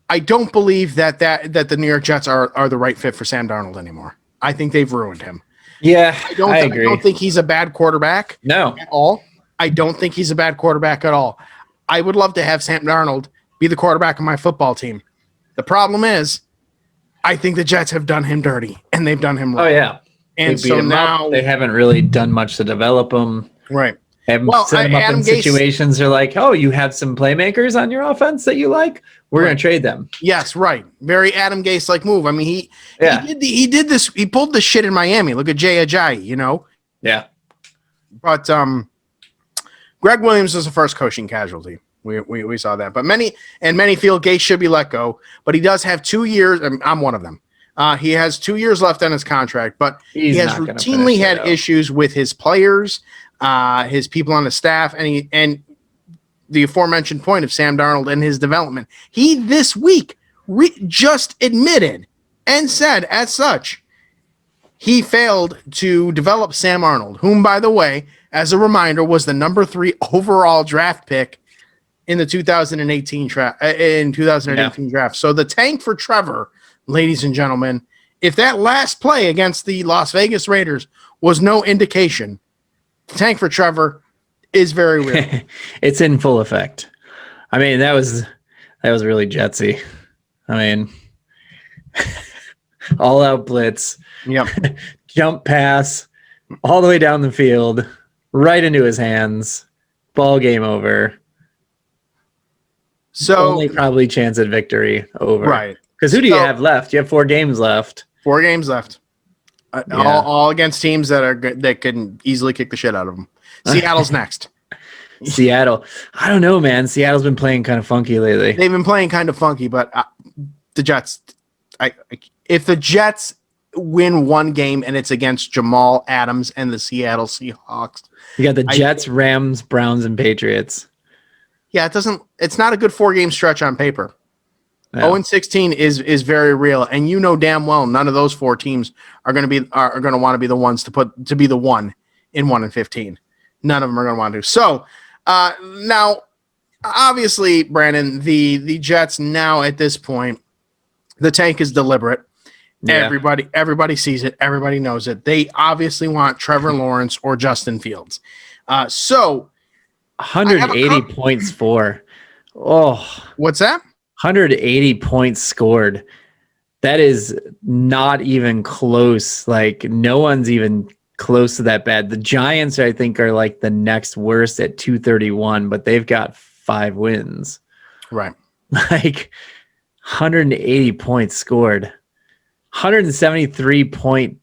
I don't believe that the New York Jets are the right fit for Sam Darnold anymore. I think they've ruined him. Yeah, I agree. I don't think he's a bad quarterback. No. At all. I don't think he's a bad quarterback at all. I would love to have Sam Darnold be the quarterback of my football team. The problem is, I think the Jets have done him dirty, and they've done him wrong. Oh, yeah. And so now they haven't really done much to develop him. Right. Haven't set him up in situations they're like, oh, you have some playmakers on your offense that you like? We're going to trade them. Yes, right. Very Adam Gase-like move. I mean, he did this. He pulled this shit in Miami. Look at Jay Ajayi, Yeah. But Greg Williams was the first coaching casualty. We saw that. But many feel Gase should be let go. But he does have 2 years. I'm one of them. He has 2 years left on his contract, but he has routinely had issues with his players, his people on the staff, and the aforementioned point of Sam Darnold and his development. He this week just admitted and said as such he failed to develop Sam Darnold, whom, by the way, as a reminder, was the number 3 overall draft pick in the 2018 draft. Draft. So the tank for Trevor, ladies and gentlemen, if that last play against the Las Vegas Raiders was no indication, the tank for Trevor is very real. It's in full effect. I mean, that was really Jetsy. I mean, all out blitz. Yep. Jump pass all the way down the field, right into his hands. Ball game over. So only probably chance at victory over. Right. Because who do you have left? You have 4 games left. 4 games left. All against teams that can easily kick the shit out of them. Seattle's next. Seattle. I don't know, man. Seattle's been playing kind of funky lately. They've been playing kind of funky, but the Jets. If the Jets win one game and it's against Jamal Adams and the Seattle Seahawks, you got the Jets, Rams, Browns, and Patriots. Yeah, it's not a good 4-game stretch on paper. No. 0-16 is very real, and you know damn well none of those 4 teams are going to want to be the ones to be the one in 1-15. None of them are going to want to. So now, obviously, Brandon, the Jets now at this point, the tank is deliberate. Yeah. Everybody sees it. Everybody knows it. They obviously want Trevor Lawrence or Justin Fields. So 180 points for. Oh, what's that? 180 points scored. That is not even close. Like, no one's even close to that bad. The Giants, I think, are like the next worst at 231, but they've got 5 wins. Right. Like 180 points scored. 173.2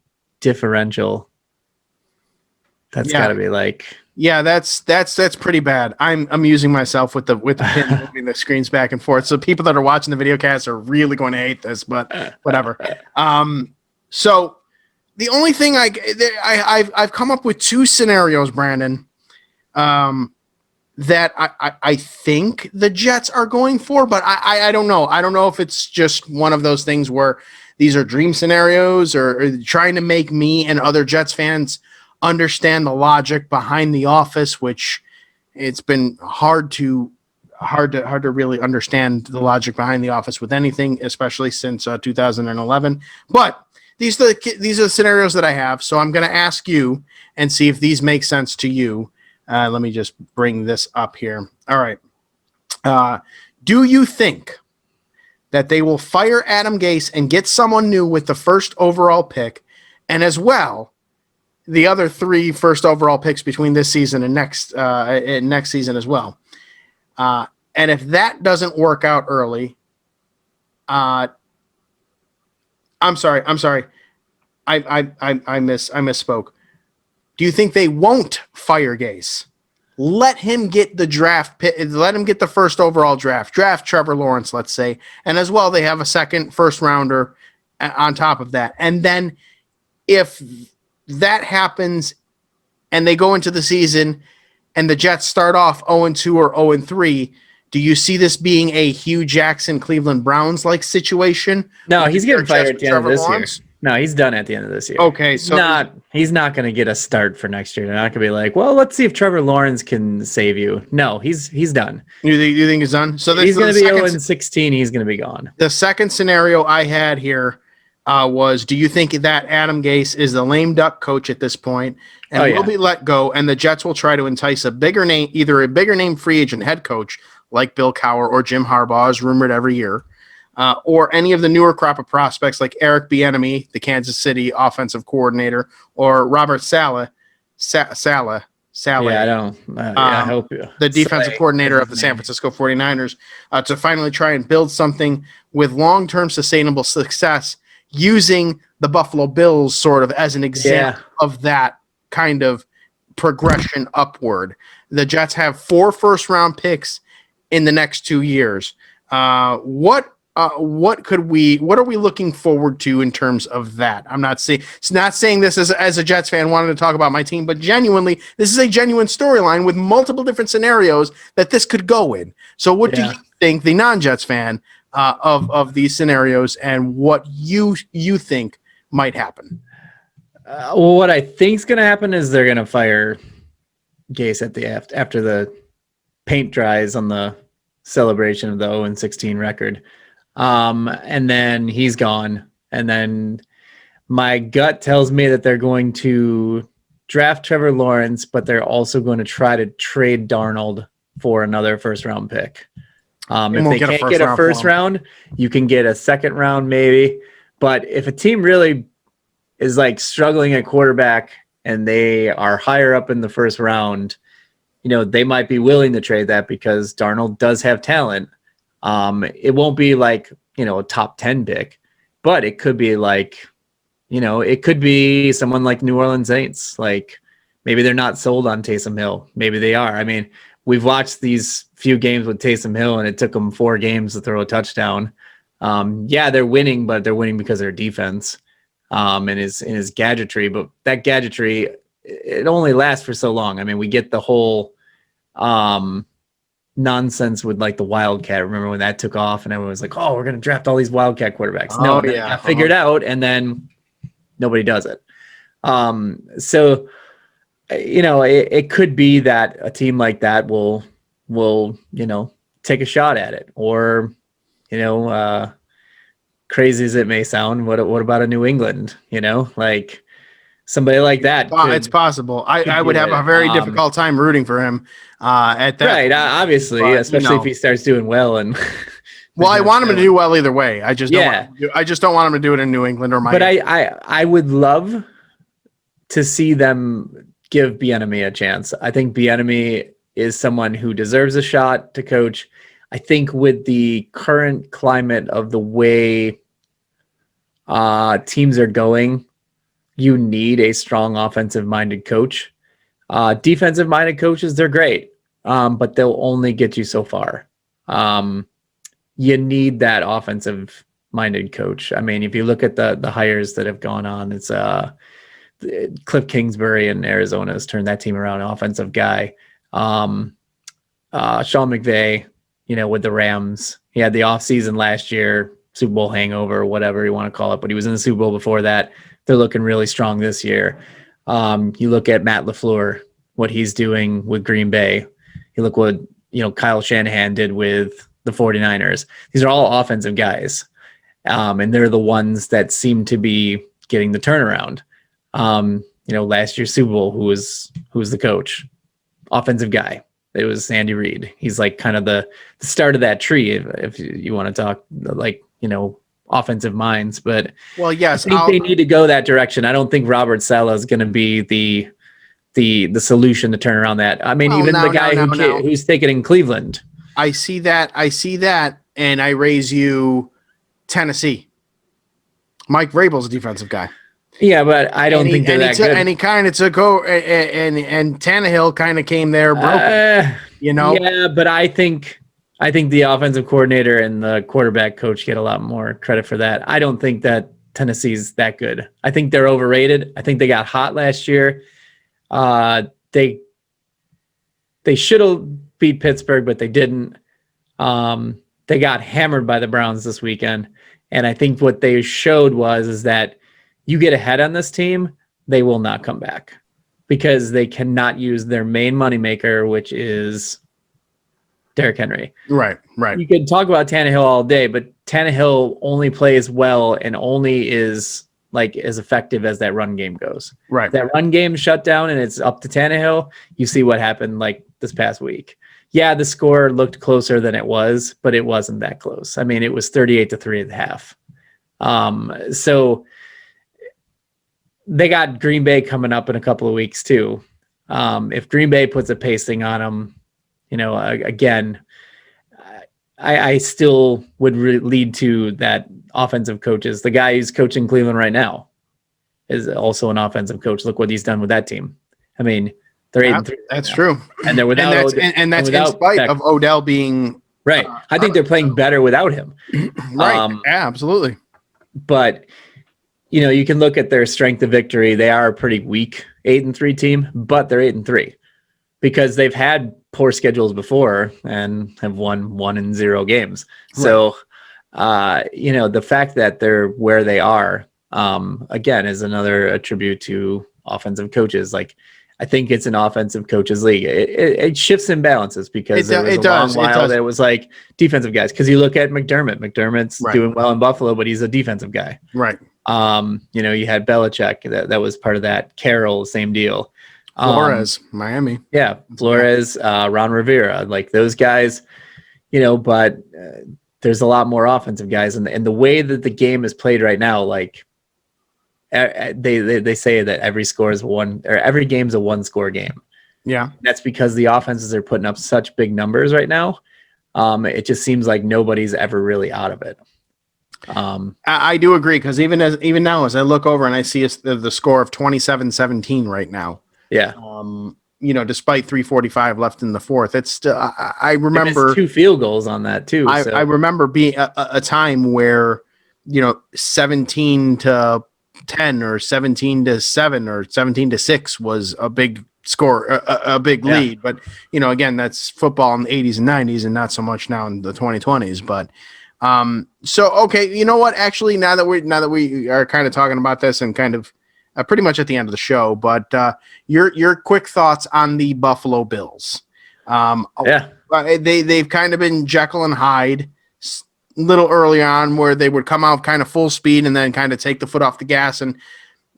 differential. That's got to be like. Yeah, that's pretty bad. I'm amusing myself with the pin moving the screens back and forth. So people that are watching the video cast are really going to hate this, but whatever. So the only thing I've come up with 2 scenarios, Brandon, that I think the Jets are going for, but I don't know. I don't know if it's just one of those things where these are dream scenarios or trying to make me and other Jets fans understand the logic behind the office, which it's been hard to really understand the logic behind the office with anything, especially since 2011. But these are the scenarios that I have. So I'm going to ask you and see if these make sense to you. Let me just bring this up here. All right. Do you think that they will fire Adam Gase and get someone new with the first overall pick, and as well the other 3 first overall picks between this season and next season as well? And if that doesn't work out early, I'm sorry. I misspoke. Do you think they won't fire Gase? Let him get the draft pick. Let him get the first overall draft. Draft Trevor Lawrence, let's say, and as well they have a second first rounder on top of that. And then if that happens and they go into the season and the Jets start off 0-2 or 0-3, do you see this being a Hugh Jackson Cleveland Browns like situation? No, he's getting fired at the end of this year. No, he's done at the end of this year. Okay, so he's not going to get a start for next year. They're not going to be like, well, let's see if Trevor Lawrence can save you. No, he's done. You think he's done? So he's going to be 0-16. He's going to be gone. The second scenario I had here was, do you think that Adam Gase is the lame duck coach at this point and will be let go, and the Jets will try to entice either a bigger name free agent head coach like Bill Cowher or Jim Harbaugh is rumored every year, or any of the newer crop of prospects like Eric Bieniemy, the Kansas City offensive coordinator, or Robert Saleh. Yeah, I hope you. The defensive coordinator of the San Francisco 49ers, to finally try and build something with long-term sustainable success using the Buffalo Bills sort of as an example of that kind of progression upward. The Jets have 4 first-round picks in the next 2 years. What are we looking forward to in terms of that? I'm not saying this as a Jets fan wanting to talk about my team, but genuinely, this is a genuine storyline with multiple different scenarios that this could go in. So what do you think, the non-Jets fan, of these scenarios, and what you think might happen? Well, what I think is going to happen is they're going to fire Gase after the paint dries on the celebration of the 0-16 record. And then he's gone. And then my gut tells me that they're going to draft Trevor Lawrence, but they're also going to try to trade Darnold for another first round pick. If they can't get a first round, you can get a second round maybe. But if a team really is like struggling at quarterback and they are higher up in the first round, they might be willing to trade that because Darnold does have talent. It won't be like, a top 10 pick, but it could be like, it could be someone like New Orleans Saints. Like maybe they're not sold on Taysom Hill. Maybe they are. I mean, we've watched these few games with Taysom Hill and it took them 4 games to throw a touchdown. They're winning, but they're winning because of their defense, and his gadgetry, but that gadgetry, it only lasts for so long. I mean, we get the whole, nonsense with like the Wildcat. Remember when that took off and everyone was like, oh, we're going to draft all these Wildcat quarterbacks. Got figured out, and then nobody does it. So, it could be that a team like that will, take a shot at it, or, crazy as it may sound, what about a New England, like somebody like that? It's possible. I would have a very difficult time rooting for him at that. Right. Obviously, but, especially if he starts doing well. And well, I want him to do well either way. I just don't want him to do it in New England or Miami. But I would love to see them give Bieniemy a chance. I think Bieniemy is someone who deserves a shot to coach. I think with the current climate of the way teams are going, you need a strong offensive-minded coach. Defensive-minded coaches, they're great, but they'll only get you so far. You need that offensive-minded coach. I mean, if you look at the hires that have gone on, it's Cliff Kingsbury in Arizona has turned that team around, offensive guy. Sean McVay, with the Rams, he had the offseason last year, Super Bowl hangover, whatever you want to call it, but he was in the Super Bowl before that. They're looking really strong this year. You look at Matt LaFleur, what he's doing with Green Bay. You look what Kyle Shanahan did with the 49ers. These are all offensive guys, and they're the ones that seem to be getting the turnaround. Last year's Super Bowl, who was the coach? Offensive guy. It was Andy Reid. He's like kind of the start of that tree, if you want to talk offensive minds. But yes, I think they need to go that direction. I don't think Robert Saleh is going to be the solution to turn around that. I mean, the guy who's taken in Cleveland. I see that, and I raise you Tennessee. Mike Vrabel's a defensive guy. Yeah, but I don't think they're that good. And he kind of took over, and Tannehill kind of came there broken. Yeah, but I think the offensive coordinator and the quarterback coach get a lot more credit for that. I don't think that Tennessee's that good. I think they're overrated. I think they got hot last year. They should have beat Pittsburgh, but they didn't. They got hammered by the Browns this weekend, and I think what they showed is that you get ahead on this team, they will not come back because they cannot use their main moneymaker, which is Derrick Henry. Right. You can talk about Tannehill all day, but Tannehill only plays well and only is like as effective as that run game goes. Right. If that run game shut down and it's up to Tannehill, you see what happened like this past week. Yeah, the score looked closer than it was, but it wasn't that close. I mean, it was 38-3 at the half. So they got Green Bay coming up in a couple of weeks too. If Green Bay puts a pacing on them, again, I still would lead to that offensive coaches. The guy who's coaching Cleveland right now is also an offensive coach. Look what he's done with that team. I mean, they're 8-3. That's true. And they're without and that's in spite of Odell being right. I think they're playing better without him. Right. Yeah, absolutely. But you can look at their strength of victory. They are a pretty weak 8-3 team, but they're 8-3 because they've had poor schedules before and have won 1-0 games. Right. So, the fact that they're where they are, again, is another attribute to offensive coaches. Like, I think it's an offensive coaches league. It shifts imbalances because there was a long while that it was like defensive guys. Because you look at McDermott. McDermott's doing well in Buffalo, but he's a defensive guy. Right. You had Belichick that was part of that. Carroll, same deal. Flores, Miami. Yeah, Flores, Ron Rivera, like those guys, but there's a lot more offensive guys. And the way that the game is played right now, like they say that every game's a one-score game. Yeah. That's because the offenses are putting up such big numbers right now. It just seems like nobody's ever really out of it. I do agree because even now as I look over and I see the score of 27-17 right now. Yeah. Despite 3:45 left in the fourth, it's still. I remember 2 field goals on that too. I remember being a time where 17-10 or 17-7 or 17-6 was a big score, a big lead. But again, that's football in the 80s and 90s, and not so much now in the 2020s. But so okay, you know what? Actually, now that we are kind of talking about this and kind of pretty much at the end of the show, but your quick thoughts on the Buffalo Bills. They've kind of been Jekyll and Hyde a little early on, where they would come out kind of full speed and then kind of take the foot off the gas and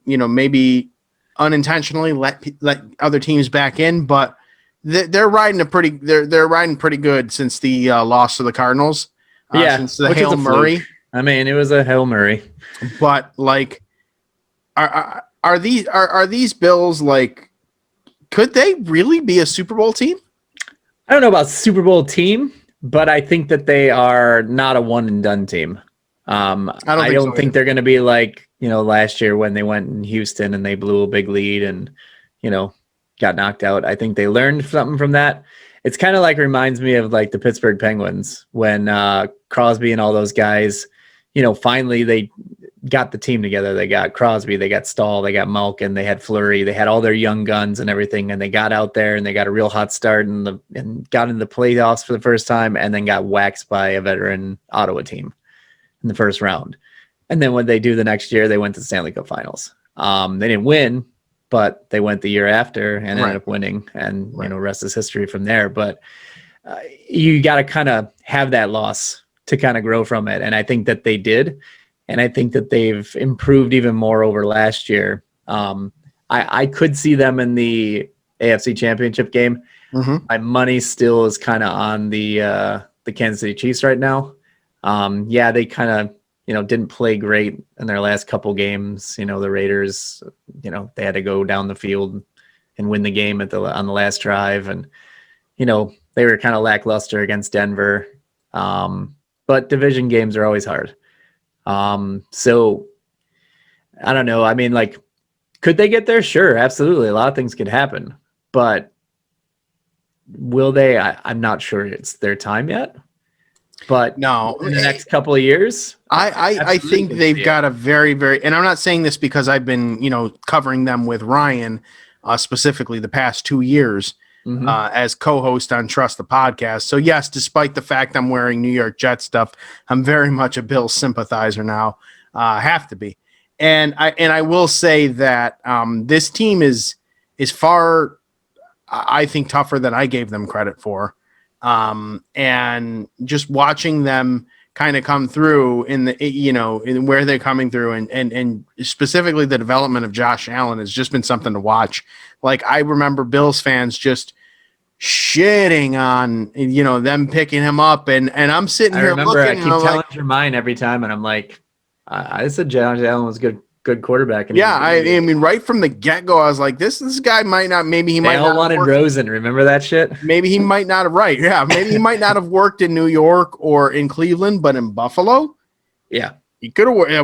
maybe unintentionally let other teams back in, but they're riding they're riding pretty good since the loss to the Cardinals. Since the Hail Murray. I mean, it was a Hail Murray. But like, are these Bills, like, could they really be a Super Bowl team? I don't know about Super Bowl team, but I think that they are not a one and done team. I don't think they're going to be like, last year when they went in Houston and they blew a big lead and, got knocked out. I think they learned something from that. It's kind of like reminds me of like the Pittsburgh Penguins when Crosby and all those guys, finally they got the team together. They got Crosby, they got Stahl, they got Malkin, they had Fleury, they had all their young guns and everything, and they got out there and they got a real hot start and got into the playoffs for the first time, and then got waxed by a veteran Ottawa team in the first round. And then what they do the next year, they went to the Stanley Cup Finals. They didn't win, but they went the year after and ended up winning, and rest is history from there. But you got to kind of have that loss to kind of grow from it, and I think that they did, and I think that they've improved even more over last year. I could see them in the AFC Championship game. Mm-hmm. My money still is kind of on the Kansas City Chiefs right now. They kind of didn't play great in their last couple games. The Raiders, they had to go down the field and win the game on the last drive. And, they were kind of lackluster against Denver. But division games are always hard. So I don't know. I mean, like, could they get there? Sure. Absolutely. A lot of things could happen, but will they? I'm not sure it's their time yet. But no, in the next couple of years, I think they've got a very, very, and I'm not saying this because I've been, covering them with Ryan, specifically the past 2 years, as co-host on Trust the Podcast. So yes, despite the fact I'm wearing New York Jets stuff, I'm very much a Bills sympathizer now. Have to be, and I will say that this team is far, I think, tougher than I gave them credit for. And just watching them kind of come through in where they're coming through and specifically the development of Josh Allen has just been something to watch. Like, I remember Bills fans just shitting on, them picking him up. And I'm sitting here looking. I keep telling your mind every time. And I'm like, I said Josh Allen was good quarterback. And I mean, right from the get-go, I was like, this guy might not, maybe he might not all wanted Rosen. Remember that shit? Maybe he might not have, right. Yeah. Maybe he might not have worked in New York or in Cleveland, but in Buffalo. Yeah. He could have, it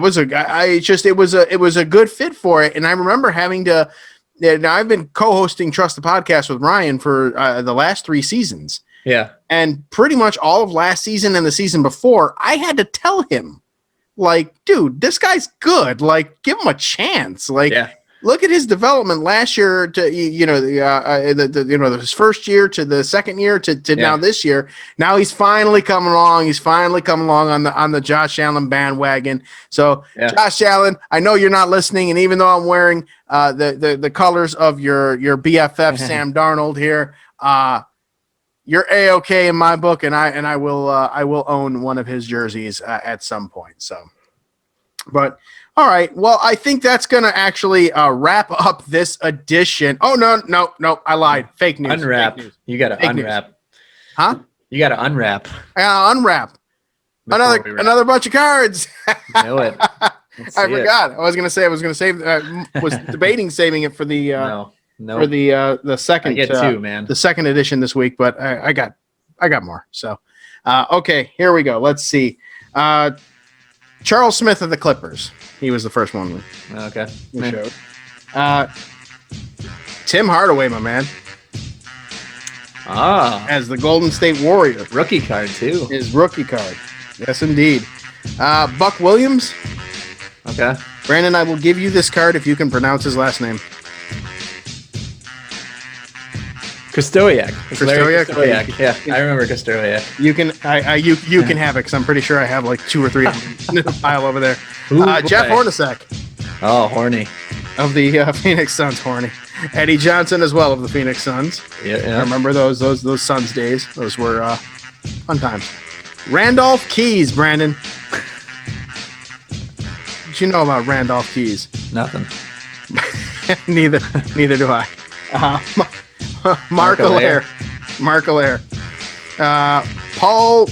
was a good fit for it. And I remember having to, now I've been co-hosting Trust the Podcast with Ryan for the last 3 seasons. Yeah. And pretty much all of last season and the season before, I had to tell him, like, dude, this guy's good. Like, give him a chance. Like, look at his development last year to, his first year to the second year to now this year. Now he's finally coming along. He's finally coming along on the Josh Allen bandwagon. So Josh Allen, I know you're not listening. And even though I'm wearing the colors of your BFF, Sam Darnold here, you're A-okay in my book, and I will own one of his jerseys at some point. So, but all right. Well, I think that's going to actually wrap up this edition. Oh no, I lied. Fake news. Unwrap. Fake news. You got to unwrap. News. Huh? You got to unwrap. Unwrap. Another bunch of cards. Know it. I forgot. I was going to save. Was debating saving it for the. No. For the second, I get 2, man. The second edition this week, but I got more. So, okay, here we go. Let's see. Charles Smith of the Clippers. He was the first one we showed. Tim Hardaway, my man. As the Golden State Warrior. Rookie card too. His rookie card. Yes, indeed. Buck Williams. Okay. Brandon, I will give you this card if you can pronounce his last name. Kostoyak. Kostoyak. Yeah, I remember Kostoyak. You can can have it because I'm pretty sure I have like 2 or 3 in a pile over there. Jeff Hornacek. Oh, horny. Of the Phoenix Suns, horny. Eddie Johnson as well of the Phoenix Suns. Yeah. I remember those Suns days. Those were fun times. Randolph Keys, Brandon. What you know about Randolph Keys? Nothing. Neither do I. Mark Allaire. Paul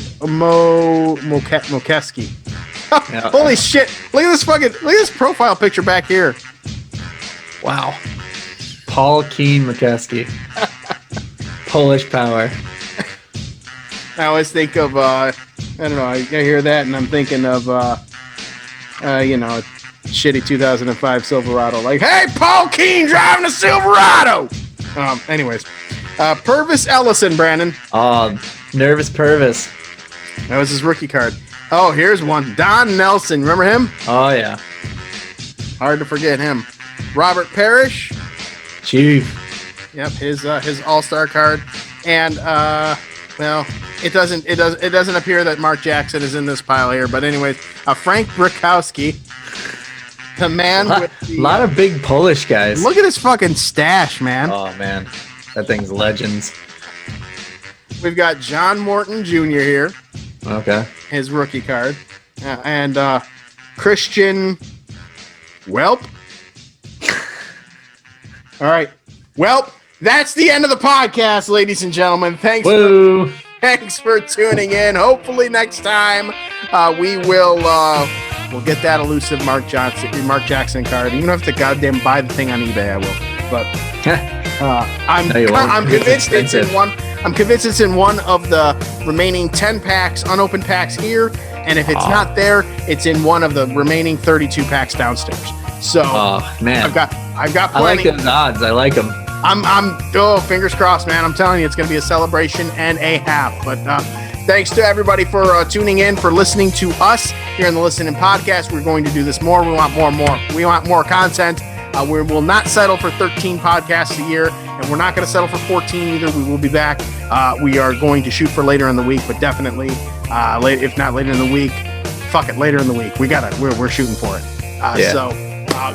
Mokeski. Holy shit. Look at this profile picture back here. Wow. Paul Keen Mokeski. Polish power. I always think of I don't know, I hear that and I'm thinking of shitty 2005 Silverado. Like, hey, Paul Keene driving a Silverado. Anyways, Purvis Ellison, Brandon. Nervous Purvis. That was his rookie card. Oh, here's one. Don Nelson. Remember him? Oh, yeah. Hard to forget him. Robert Parrish. Chief. Yep, his All-Star card. And it doesn't appear that Mark Jackson is in this pile here. But anyways, Frank Brakowski, the man with the lot of big Polish guys. Look at his fucking stash, man. Oh man, that thing's legends. We've got John Morton Jr. here. Okay. His rookie card, and Christian Welp. All right, Welp. That's the end of the podcast, ladies and gentlemen. Thanks for tuning in. Hopefully next time we'll get that elusive Mark Jackson card. Even if I have to goddamn buy the thing on eBay, I will. But I'm convinced it's in one. I'm convinced it's in one of the remaining 10 packs, unopened packs here. And if it's not there, it's in one of the remaining 32 packs downstairs. So man, I've got plenty. I like those odds. I like them. Fingers crossed, man. I'm telling you, it's going to be a celebration and a half. But thanks to everybody for tuning in, for listening to us here in the Listen In Podcast. We're going to do this more. We want more. We want more content. We will not settle for 13 podcasts a year, and we're not going to settle for 14 either. We will be back. We are going to shoot for later in the week, but definitely, if not later in the week, fuck it, later in the week. We're shooting for it. So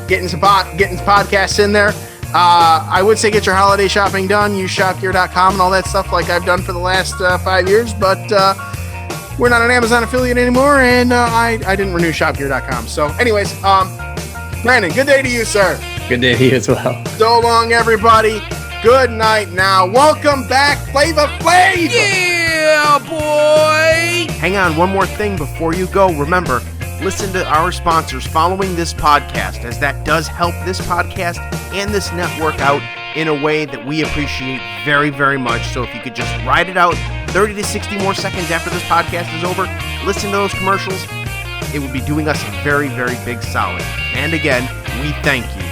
getting some podcasts in there. I would say get your holiday shopping done. Use shopgear.com and all that stuff like I've done for the last 5 years, but we're not an Amazon affiliate anymore, and I didn't renew shopgear.com. So anyways, Brandon, good day to you, sir. Good day to you as well. So long, everybody. Good night now. Welcome back, Flavor Flav. Yeah, boy. Hang on, one more thing before you go. Remember, listen to our sponsors following this podcast, as that does help this podcast and this network out in a way that we appreciate very, very much. So if you could just ride it out 30 to 60 more seconds after this podcast is over, listen to those commercials, it would be doing us a very, very big solid. And again, we thank you.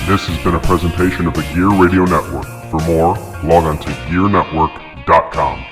This has been a presentation of the Gear Radio Network. For more, log on to gearnetwork.com.